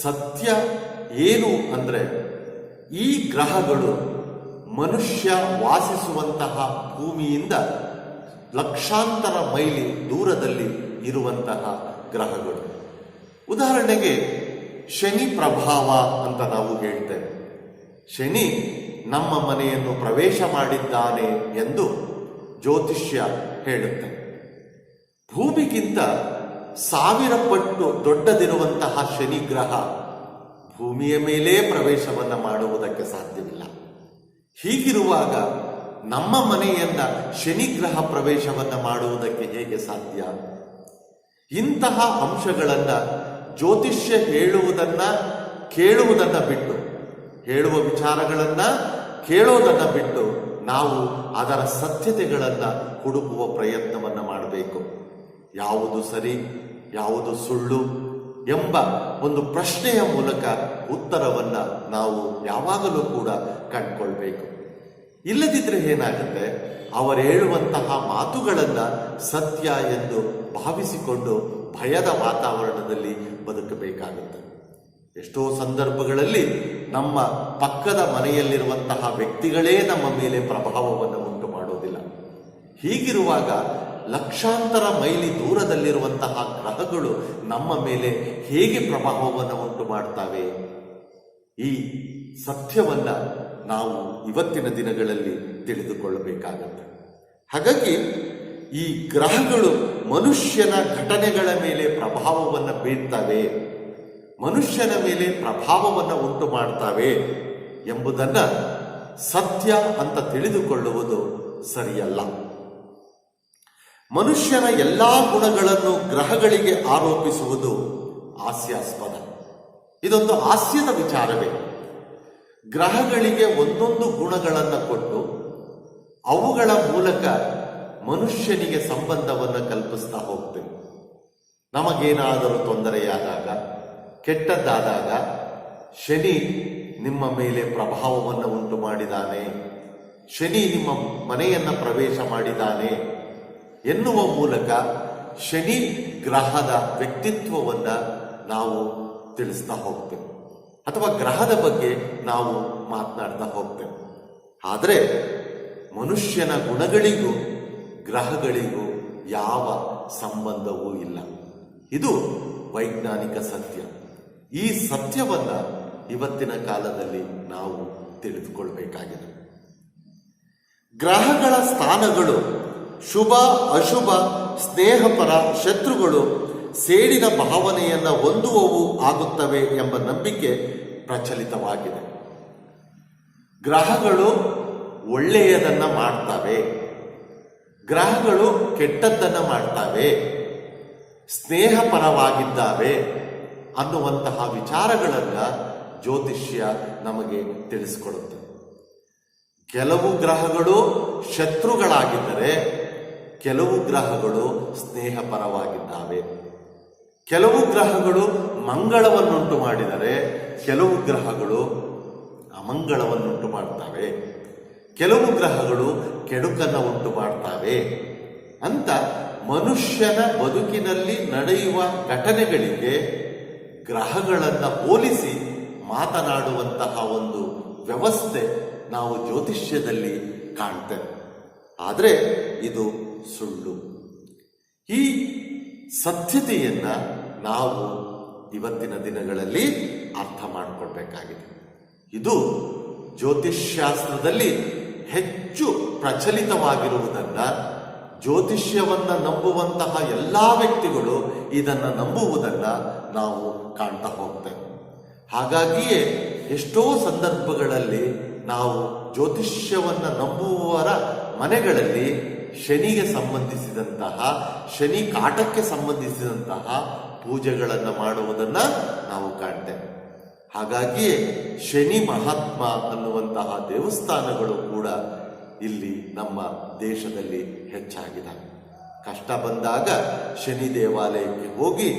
ಸತ್ಯ ಏನು ಅಂದರೆ, ಈ ಗ್ರಹಗಳು ಮನುಷ್ಯ ವಾಸಿಸುವಂತಹ ಭೂಮಿಯಿಂದ ಲಕ್ಷಾಂತರ ಮೈಲಿ ದೂರದಲ್ಲಿ ಇರುವಂತಹ ಗ್ರಹಗಳು. ಉದಾಹರಣೆಗೆ ಶನಿ ಪ್ರಭಾವ ಅಂತ ನಾವು ಹೇಳ್ತೇವೆ. ಶನಿ ನಮ್ಮ ಮನೆಯನ್ನು ಪ್ರವೇಶ ಮಾಡಿದ್ದಾನೆ ಎಂದು ಜ್ಯೋತಿಷ್ಯ ಹೇಳುತ್ತೆ. ಭೂಮಿಗಿಂತ 1000 ಪಟ್ಟು ದೊಡ್ಡದಿರುವಂತಹ ಶನಿ ಗ್ರಹ ಭೂಮಿಯ ಮೇಲೆ ಪ್ರವೇಶವನ್ನು ಮಾಡುವುದಕ್ಕೆ ಸಾಧ್ಯವಿಲ್ಲ. ಹೀಗಿರುವಾಗ ನಮ್ಮ ಮನೆಯನ್ನ ಶನಿಗ್ರಹ ಪ್ರವೇಶವನ್ನು ಮಾಡುವುದಕ್ಕೆ ಹೇಗೆ ಸಾಧ್ಯ? ಇಂತಹ ಅಂಶಗಳನ್ನ ಜ್ಯೋತಿಷ್ಯ ಕೇಳುವುದನ್ನ ಬಿಟ್ಟು, ಹೇಳುವ ವಿಚಾರಗಳನ್ನ ಕೇಳೋದನ್ನ ಬಿಟ್ಟು ನಾವು ಅದರ ಸತ್ಯತೆಗಳನ್ನ ಹುಡುಕುವ ಪ್ರಯತ್ನವನ್ನ ಮಾಡಬೇಕು. ಯಾವುದು ಸರಿ, ಯಾವುದು ಸುಳ್ಳು ಎಂಬ ಒಂದು ಪ್ರಶ್ನೆಯ ಮೂಲಕ ಉತ್ತರವನ್ನ ನಾವು ಯಾವಾಗಲೂ ಕೂಡ ಕಂಡುಕೊಳ್ಬೇಕು. ಇಲ್ಲದಿದ್ರೆ ಏನಾಗುತ್ತೆ, ಅವರು ಹೇಳುವಂತಹ ಮಾತುಗಳನ್ನ ಸತ್ಯ ಎಂದು ಭಾವಿಸಿಕೊಂಡು ಭಯದ ವಾತಾವರಣದಲ್ಲಿ ಬದುಕಬೇಕಾಗುತ್ತೆ. ಎಷ್ಟೋ ಸಂದರ್ಭಗಳಲ್ಲಿ ನಮ್ಮ ಪಕ್ಕದ ಮನೆಯಲ್ಲಿರುವಂತಹ ವ್ಯಕ್ತಿಗಳೇ ನಮ್ಮ ಮೇಲೆ ಪ್ರಭಾವವನ್ನು ಉಂಟು ಮಾಡೋದಿಲ್ಲ. ಹೀಗಿರುವಾಗ ಲಕ್ಷಾಂತರ ಮೈಲಿ ದೂರದಲ್ಲಿರುವಂತಹ ಗ್ರಹಗಳು ನಮ್ಮ ಮೇಲೆ ಹೇಗೆ ಪ್ರಭಾವವನ್ನು ಉಂಟು ಮಾಡ್ತವೆ? ಈ ಸತ್ಯವನ್ನ ನಾವು ಇವತ್ತಿನ ದಿನಗಳಲ್ಲಿ ತಿಳಿದುಕೊಳ್ಳಬೇಕಾಗುತ್ತೆ. ಹಾಗಾಗಿ ಈ ಗ್ರಹಗಳು ಮನುಷ್ಯನ ಘಟನೆಗಳ ಮೇಲೆ ಪ್ರಭಾವವನ್ನು ಬೀರ್ತವೆ, ಮನುಷ್ಯನ ಮೇಲೆ ಪ್ರಭಾವವನ್ನು ಉಂಟು ಮಾಡ್ತವೆ ಎಂಬುದನ್ನ ಸತ್ಯ ಅಂತ ತಿಳಿದುಕೊಳ್ಳುವುದು ಸರಿಯಲ್ಲ. ಮನುಷ್ಯನ ಎಲ್ಲಾ ಗುಣಗಳನ್ನು ಗ್ರಹಗಳಿಗೆ ಆರೋಪಿಸುವುದು ಹಾಸ್ಯಾಸ್ಪದ. ಇದೊಂದು ಹಾಸ್ಯದ ವಿಚಾರವೇ. ಗ್ರಹಗಳಿಗೆ ಒಂದೊಂದು ಗುಣಗಳನ್ನು ಕೊಟ್ಟು ಅವುಗಳ ಮೂಲಕ ಮನುಷ್ಯನಿಗೆ ಸಂಬಂಧವನ್ನು ಕಲ್ಪಿಸ್ತಾ ಹೋಗ್ತೇವೆ. ನಮಗೇನಾದರೂ ತೊಂದರೆಯಾದಾಗ, ಕೆಟ್ಟದ್ದಾದಾಗ ಶನಿ ನಿಮ್ಮ ಮೇಲೆ ಪ್ರಭಾವವನ್ನು ಉಂಟು ಮಾಡಿದ್ದಾನೆ, ಶನಿ ನಿಮ್ಮ ಮನೆಯನ್ನ ಪ್ರವೇಶ ಮಾಡಿದ್ದಾನೆ ಎನ್ನುವ ಮೂಲಕ ಶನಿ ಗ್ರಹದ ವ್ಯಕ್ತಿತ್ವವನ್ನ ನಾವು ತಿಳಿಸ್ತಾ ಹೋಗ್ತೇವೆ, ಅಥವಾ ಗ್ರಹದ ಬಗ್ಗೆ ನಾವು ಮಾತನಾಡ್ತಾ ಹೋಗ್ತೇವೆ. ಆದರೆ ಮನುಷ್ಯನ ಗುಣಗಳಿಗೂ ಗ್ರಹಗಳಿಗೂ ಯಾವ ಸಂಬಂಧವೂ ಇಲ್ಲ. ಇದು ವೈಜ್ಞಾನಿಕ ಸತ್ಯ. ಈ ಸತ್ಯವನ್ನ ಇವತ್ತಿನ ಕಾಲದಲ್ಲಿ ನಾವು ತಿಳಿದುಕೊಳ್ಬೇಕಾಗಿದೆ. ಗ್ರಹಗಳ ಸ್ಥಾನಗಳು ಶುಭ ಅಶುಭ, ಸ್ನೇಹಪರ, ಶತ್ರುಗಳು ಸೇಡಿನ ಭಾವನೆಯನ್ನ ಹೊಂದುವವು ಆಗುತ್ತವೆ ಎಂಬ ನಂಬಿಕೆ ಪ್ರಚಲಿತವಾಗಿದೆ. ಗ್ರಹಗಳು ಒಳ್ಳೆಯದನ್ನ ಮಾಡ್ತವೆ, ಗ್ರಹಗಳು ಕೆಟ್ಟದ್ದನ್ನ ಮಾಡ್ತವೆ, ಸ್ನೇಹಪರವಾಗಿದ್ದಾವೆ ಅನ್ನುವಂತಹ ವಿಚಾರಗಳನ್ನ ಜ್ಯೋತಿಷ್ಯ ನಮಗೆ ತಿಳಿಸಿಕೊಡುತ್ತೆ. ಕೆಲವು ಗ್ರಹಗಳು ಶತ್ರುಗಳಾಗಿದ್ದರೆ ಕೆಲವು ಗ್ರಹಗಳು ಸ್ನೇಹಪರವಾಗಿದ್ದಾವೆ. ಕೆಲವು ಗ್ರಹಗಳು ಮಂಗಳವನ್ನುಂಟು ಮಾಡಿದರೆ ಕೆಲವು ಗ್ರಹಗಳು ಅಮಂಗಳವನ್ನುಂಟು ಮಾಡ್ತವೆ. ಕೆಲವು ಗ್ರಹಗಳು ಕೆಡುಕನ್ನು ಉಂಟು ಮಾಡ್ತವೆ ಅಂತ ಮನುಷ್ಯನ ಬದುಕಿನಲ್ಲಿ ನಡೆಯುವ ಘಟನೆಗಳಿಗೆ ಗ್ರಹಗಳನ್ನು ಹೋಲಿಸಿ ಮಾತನಾಡುವಂತಹ ಒಂದು ವ್ಯವಸ್ಥೆ ನಾವು ಜ್ಯೋತಿಷ್ಯದಲ್ಲಿ ಕಾಣ್ತೇವೆ. ಆದರೆ ಇದು ಸುಳ್ಳು. ಈ ಸತ್ಯತೆಯನ್ನ ನಾವು ಇವತ್ತಿನ ದಿನಗಳಲ್ಲಿ ಅರ್ಥ ಮಾಡಿಕೊಳ್ಬೇಕಾಗಿದೆ. ಇದು ಜ್ಯೋತಿಷ್ಶಾಸ್ತ್ರದಲ್ಲಿ ಹೆಚ್ಚು ಪ್ರಚಲಿತವಾಗಿರುವುದನ್ನ, ಜ್ಯೋತಿಷ್ಯವನ್ನ ನಂಬುವಂತಹ ಎಲ್ಲಾ ವ್ಯಕ್ತಿಗಳು ಇದನ್ನ ನಂಬುವುದನ್ನ ನಾವು ಕಾಣ್ತಾ ಹೋಗ್ತೇವೆ. ಹಾಗಾಗಿಯೇ ಎಷ್ಟೋ ಸಂದರ್ಭಗಳಲ್ಲಿ ನಾವು ಜ್ಯೋತಿಷ್ಯವನ್ನ ನಂಬುವವರ ಮನೆಗಳಲ್ಲಿ ಶನಿಗೆ ಸಂಬಂಧಿಸಿದಂತಹ, ಶನಿ ಕಾಟಕ್ಕೆ ಸಂಬಂಧಿಸಿದಂತಹ ಪೂಜೆಗಳನ್ನು ಮಾಡುವುದನ್ನ ನಾವು ಕಾಣ್ತೇವೆ. ಹಾಗಾಗಿಯೇ ಶನಿ ಮಹಾತ್ಮ ಅನ್ನುವಂತಹ ದೇವಸ್ಥಾನಗಳು ಕೂಡ ಇಲ್ಲಿ ನಮ್ಮ ದೇಶದಲ್ಲಿ ಹೆಚ್ಚಾಗಿದೆ. ಕಷ್ಟ ಬಂದಾಗ ಶನಿ ದೇವಾಲಯಕ್ಕೆ ಹೋಗಿ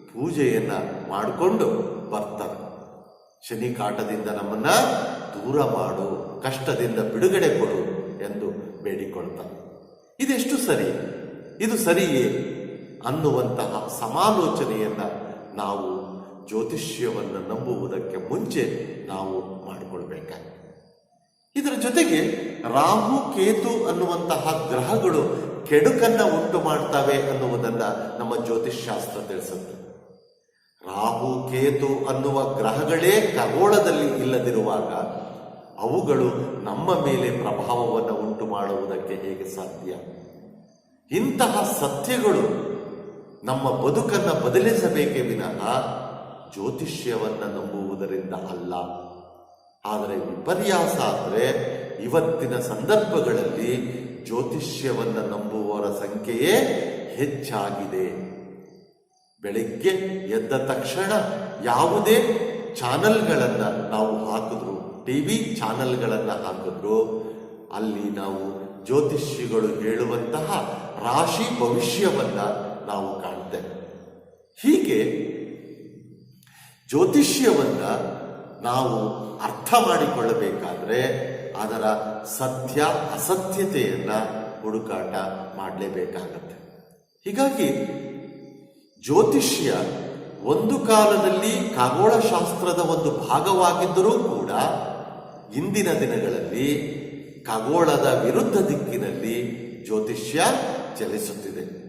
ಪೂಜೆಯನ್ನ ಮಾಡಿಕೊಂಡು ಬರ್ತಾರೆ. ಶನಿ ಕಾಟದಿಂದ ನಮ್ಮನ್ನ ದೂರ ಮಾಡು, ಕಷ್ಟದಿಂದ ಬಿಡುಗಡೆ ಕೊಡು ಎಂದು ಬೇಡಿಕೊಳ್ತಾರೆ. ಇದೆಷ್ಟು ಸರಿ? ಇದು ಸರಿಯೇ ಅನ್ನುವಂತಹ ಸಮಾಲೋಚನೆಯನ್ನ ನಾವು ಜ್ಯೋತಿಷ್ಯವನ್ನು ನಂಬುವುದಕ್ಕೆ ಮುಂಚೆ ನಾವು ಮಾಡಿಕೊಳ್ಬೇಕಾಗಿದೆ. ಇದರ ಜೊತೆಗೆ ರಾಹು ಕೇತು ಅನ್ನುವಂತಹ ಗ್ರಹಗಳು ಕೆಡುಕನ್ನ ಉಂಟು ಮಾಡ್ತವೆ ಅನ್ನುವುದನ್ನ ನಮ್ಮ ಜ್ಯೋತಿಷ್ಶಾಸ್ತ್ರ ತಿಳಿಸುತ್ತೆ. ರಾಹು ಕೇತು ಅನ್ನುವ ಗ್ರಹಗಳೇ ಖಗೋಳದಲ್ಲಿ ಇಲ್ಲದಿರುವಾಗ ಅವುಗಳು ನಮ್ಮ ಮೇಲೆ ಪ್ರಭಾವವನ್ನು ಉಂಟು ಮಾಡುವುದಕ್ಕೆ ಹೇಗೆ ಸಾಧ್ಯ? ಇಂತಹ ಸತ್ಯಗಳು ನಮ್ಮ ಬದುಕನ್ನು ಬದಲಿಸಬೇಕೇ ವಿನಃ ಜ್ಯೋತಿಷ್ಯವನ್ನು ನಂಬುವುದರಿಂದ ಅಲ್ಲ. ಆದರೆ ವಿಪರ್ಯಾಸ ಅಂದರೆ ಇವತ್ತಿನ ಸಂದರ್ಭಗಳಲ್ಲಿ ಜ್ಯೋತಿಷ್ಯವನ್ನು ನಂಬುವವರ ಸಂಖ್ಯೆಯೇ ಹೆಚ್ಚಾಗಿದೆ. ಬೆಳಿಗ್ಗೆ ಎದ್ದ ತಕ್ಷಣ ಯಾವುದೇ ಚಾನಲ್ಗಳನ್ನು ನಾವು ಹಾಕಿದ್ರು, ಟಿವಿ ಚಾನಲ್ಗಳನ್ನು ಹಾಕಿದ್ರು, ಅಲ್ಲಿ ನಾವು ಜ್ಯೋತಿಷಿಗಳು ಹೇಳುವಂತಹ ರಾಶಿ ಭವಿಷ್ಯವನ್ನ ನಾವು ಕಾಣ್ತೇವೆ. ಹೀಗೆ ಜ್ಯೋತಿಷ್ಯವನ್ನ ನಾವು ಅರ್ಥ ಮಾಡಿಕೊಳ್ಳಬೇಕಾದ್ರೆ ಅದರ ಸತ್ಯ ಅಸತ್ಯತೆಯನ್ನ ಹುಡುಕಾಟ ಮಾಡಲೇಬೇಕಾಗತ್ತೆ. ಹೀಗಾಗಿ ಜ್ಯೋತಿಷ್ಯ ಒಂದು ಕಾಲದಲ್ಲಿ ಖಗೋಳಶಾಸ್ತ್ರದ ಒಂದು ಭಾಗವಾಗಿದ್ದರೂ ಕೂಡ ಇಂದಿನ ದಿನಗಳಲ್ಲಿ ಖಗೋಳದ ವಿರುದ್ಧ ದಿಕ್ಕಿನಲ್ಲಿ ಜ್ಯೋತಿಷ್ಯ ಚಲಿಸುತ್ತಿದೆ.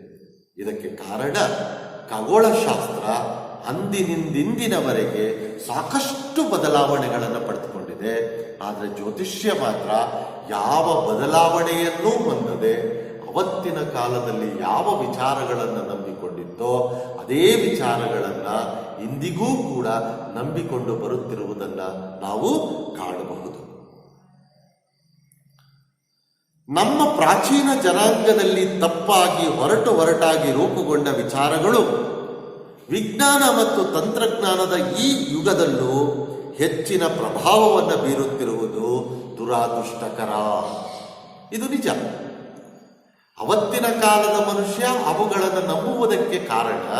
ಇದಕ್ಕೆ ಕಾರಣ ಖಗೋಳಶಾಸ್ತ್ರ ಅಂದಿನಿಂದಿನವರೆಗೆ ಸಾಕಷ್ಟು ಬದಲಾವಣೆಗಳನ್ನು ಪಡೆದುಕೊಂಡಿದೆ. ಆದರೆ ಜ್ಯೋತಿಷ್ಯ ಮಾತ್ರ ಯಾವ ಬದಲಾವಣೆಯನ್ನೂ ಹೊಂದದೆ ಅವತ್ತಿನ ಕಾಲದಲ್ಲಿ ಯಾವ ವಿಚಾರಗಳನ್ನು ನಂಬಿಕೊಂಡಿತ್ತೋ ಅದೇ ವಿಚಾರಗಳನ್ನ ಇಂದಿಗೂ ಕೂಡ ನಂಬಿಕೊಂಡು ಬರುತ್ತಿರುವುದನ್ನ ನಾವು ಕಾಣಬಹುದು. ನಮ್ಮ ಪ್ರಾಚೀನ ಜನಾಂಗದಲ್ಲಿ ತಪ್ಪಾಗಿ ಹೊರಟಾಗಿ ರೂಪುಗೊಂಡ ವಿಚಾರಗಳು ವಿಜ್ಞಾನ ಮತ್ತು ತಂತ್ರಜ್ಞಾನದ ಈ ಯುಗದಲ್ಲೂ ಹೆಚ್ಚಿನ ಪ್ರಭಾವವನ್ನು ಬೀರುತ್ತಿರುವುದು ದುರಾದೃಷ್ಟಕರ. ಇದು ನಿಜ. ಅವತ್ತಿನ ಕಾಲದ ಮನುಷ್ಯ ಅವುಗಳನ್ನು ನಂಬುವುದಕ್ಕೆ ಕಾರಣ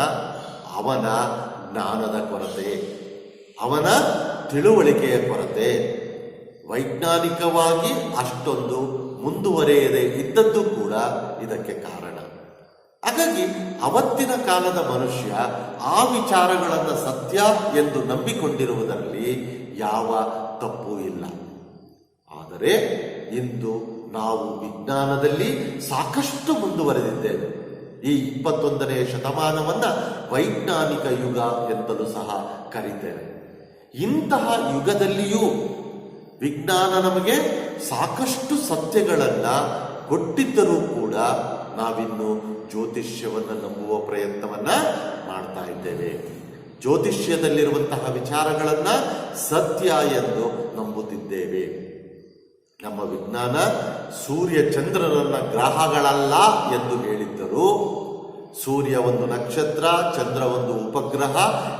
ಅವನ ಜ್ಞಾನದ ಕೊರತೆ, ಅವನ ತಿಳುವಳಿಕೆಯ ಕೊರತೆ. ವೈಜ್ಞಾನಿಕವಾಗಿ ಅಷ್ಟೊಂದು ಮುಂದುವರಿಯದೆ ಇದ್ದದ್ದು ಕೂಡ ಇದಕ್ಕೆ ಕಾರಣ. ಹಾಗಾಗಿ ಅವತ್ತಿನ ಕಾಲದ ಮನುಷ್ಯ ಆ ವಿಚಾರಗಳನ್ನು ಸತ್ಯ ಎಂದು ನಂಬಿಕೊಂಡಿರುವುದರಲ್ಲಿ ಯಾವ ತಪ್ಪು ಇಲ್ಲ. ಆದರೆ ಇಂದು ನಾವು ವಿಜ್ಞಾನದಲ್ಲಿ ಸಾಕಷ್ಟು ಮುಂದುವರೆದಿದ್ದೇವೆ. ಈ 21ನೇ ಶತಮಾನವನ್ನ ವೈಜ್ಞಾನಿಕ ಯುಗ ಎಂತಲೂ ಸಹ ಕರೀತೇವೆ. ಇಂತಹ ಯುಗದಲ್ಲಿಯೂ ವಿಜ್ಞಾನ ನಮಗೆ ಸಾಕಷ್ಟು ಸತ್ಯಗಳನ್ನ ಕೊಟ್ಟಿದ್ದರೂ ಕೂಡ ನಾವಿನ್ನು ಜ್ಯೋತಿಷ್ಯವನ್ನು ನಂಬುವ ಪ್ರಯತ್ನವನ್ನ ಮಾಡ್ತಾ ಇದ್ದೇವೆ. ಜ್ಯೋತಿಷ್ಯದಲ್ಲಿರುವಂತಹ ವಿಚಾರಗಳನ್ನ ಸತ್ಯ ಎಂದು ನಂಬುತ್ತಿದ್ದೇವೆ. ನಮ್ಮ ವಿಜ್ಞಾನ ಸೂರ್ಯ ಚಂದ್ರರನ್ನ ಗ್ರಹಗಳಲ್ಲ ಎಂದು ಹೇಳಿದ್ದರು, ಸೂರ್ಯ ಒಂದು ನಕ್ಷತ್ರ, ಚಂದ್ರ ಒಂದು ಉಪಗ್ರಹ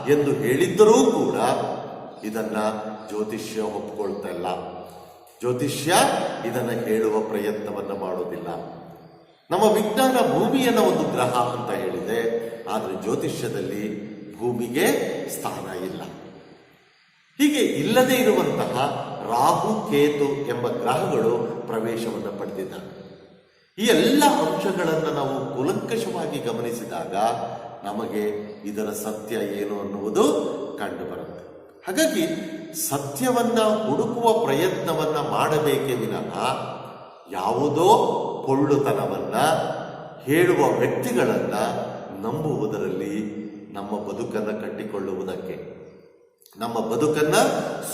ಎಂದು ಹೇಳಿದ್ದರೂ ಕೂಡ ಇದನ್ನ ಜ್ಯೋತಿಷ್ಯ ಒಪ್ಕೊಳ್ತಾ ಇಲ್ಲ. ಜ್ಯೋತಿಷ್ಯ ಇದನ್ನ ಹೇಳುವ ಪ್ರಯತ್ನವನ್ನ ಮಾಡೋದಿಲ್ಲ. ನಮ್ಮ ವಿಜ್ಞಾನ ಭೂಮಿಯನ್ನ ಒಂದು ಗ್ರಹ ಅಂತ ಹೇಳಿದೆ, ಆದರೆ ಜ್ಯೋತಿಷ್ಯದಲ್ಲಿ ಭೂಮಿಗೆ ಸ್ಥಾನ ಇಲ್ಲ. ಹೀಗೆ ಇಲ್ಲದೆ ಇರುವಂತಹ ರಾಹು ಕೇತು ಎಂಬ ಗ್ರಹಗಳು ಪ್ರವೇಶವನ್ನು ಪಡೆದಿದ್ದಾವೆ. ಈ ಎಲ್ಲ ಅಂಶಗಳನ್ನು ನಾವು ಕೂಲಂಕಷವಾಗಿ ಗಮನಿಸಿದಾಗ ನಮಗೆ ಇದರ ಸತ್ಯ ಏನು ಅನ್ನುವುದು ಕಂಡು ಬರುತ್ತೆ. ಹಾಗಾಗಿ ಸತ್ಯವನ್ನ ಹುಡುಕುವ ಪ್ರಯತ್ನವನ್ನ ಮಾಡಬೇಕೇ ವಿನಃ ಯಾವುದೋ ಪೊಳ್ಳುತನವನ್ನ ಹೇಳುವ ವ್ಯಕ್ತಿಗಳನ್ನ ನಂಬುವುದರಲ್ಲಿ ನಮ್ಮ ಬದುಕನ್ನು ಕಟ್ಟಿಕೊಳ್ಳುವುದಕ್ಕೆ, ನಮ್ಮ ಬದುಕನ್ನ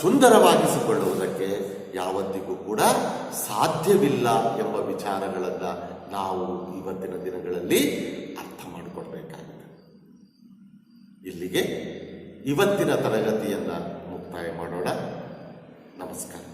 ಸುಂದರವಾಗಿಸಿಕೊಳ್ಳುವುದಕ್ಕೆ ಯಾವತ್ತಿಗೂ ಕೂಡ ಸಾಧ್ಯವಿಲ್ಲ ಎಂಬ ವಿಚಾರಗಳನ್ನ ನಾವು ಇವತ್ತಿನ ದಿನಗಳಲ್ಲಿ ಅರ್ಥ ಮಾಡಿಕೊಳ್ಬೇಕಾಗಿದೆ. ಇಲ್ಲಿಗೆ ಇವತ್ತಿನ ತರಗತಿಯನ್ನ ಮುಕ್ತಾಯ ಮಾಡೋಣ. ನಮಸ್ಕಾರ.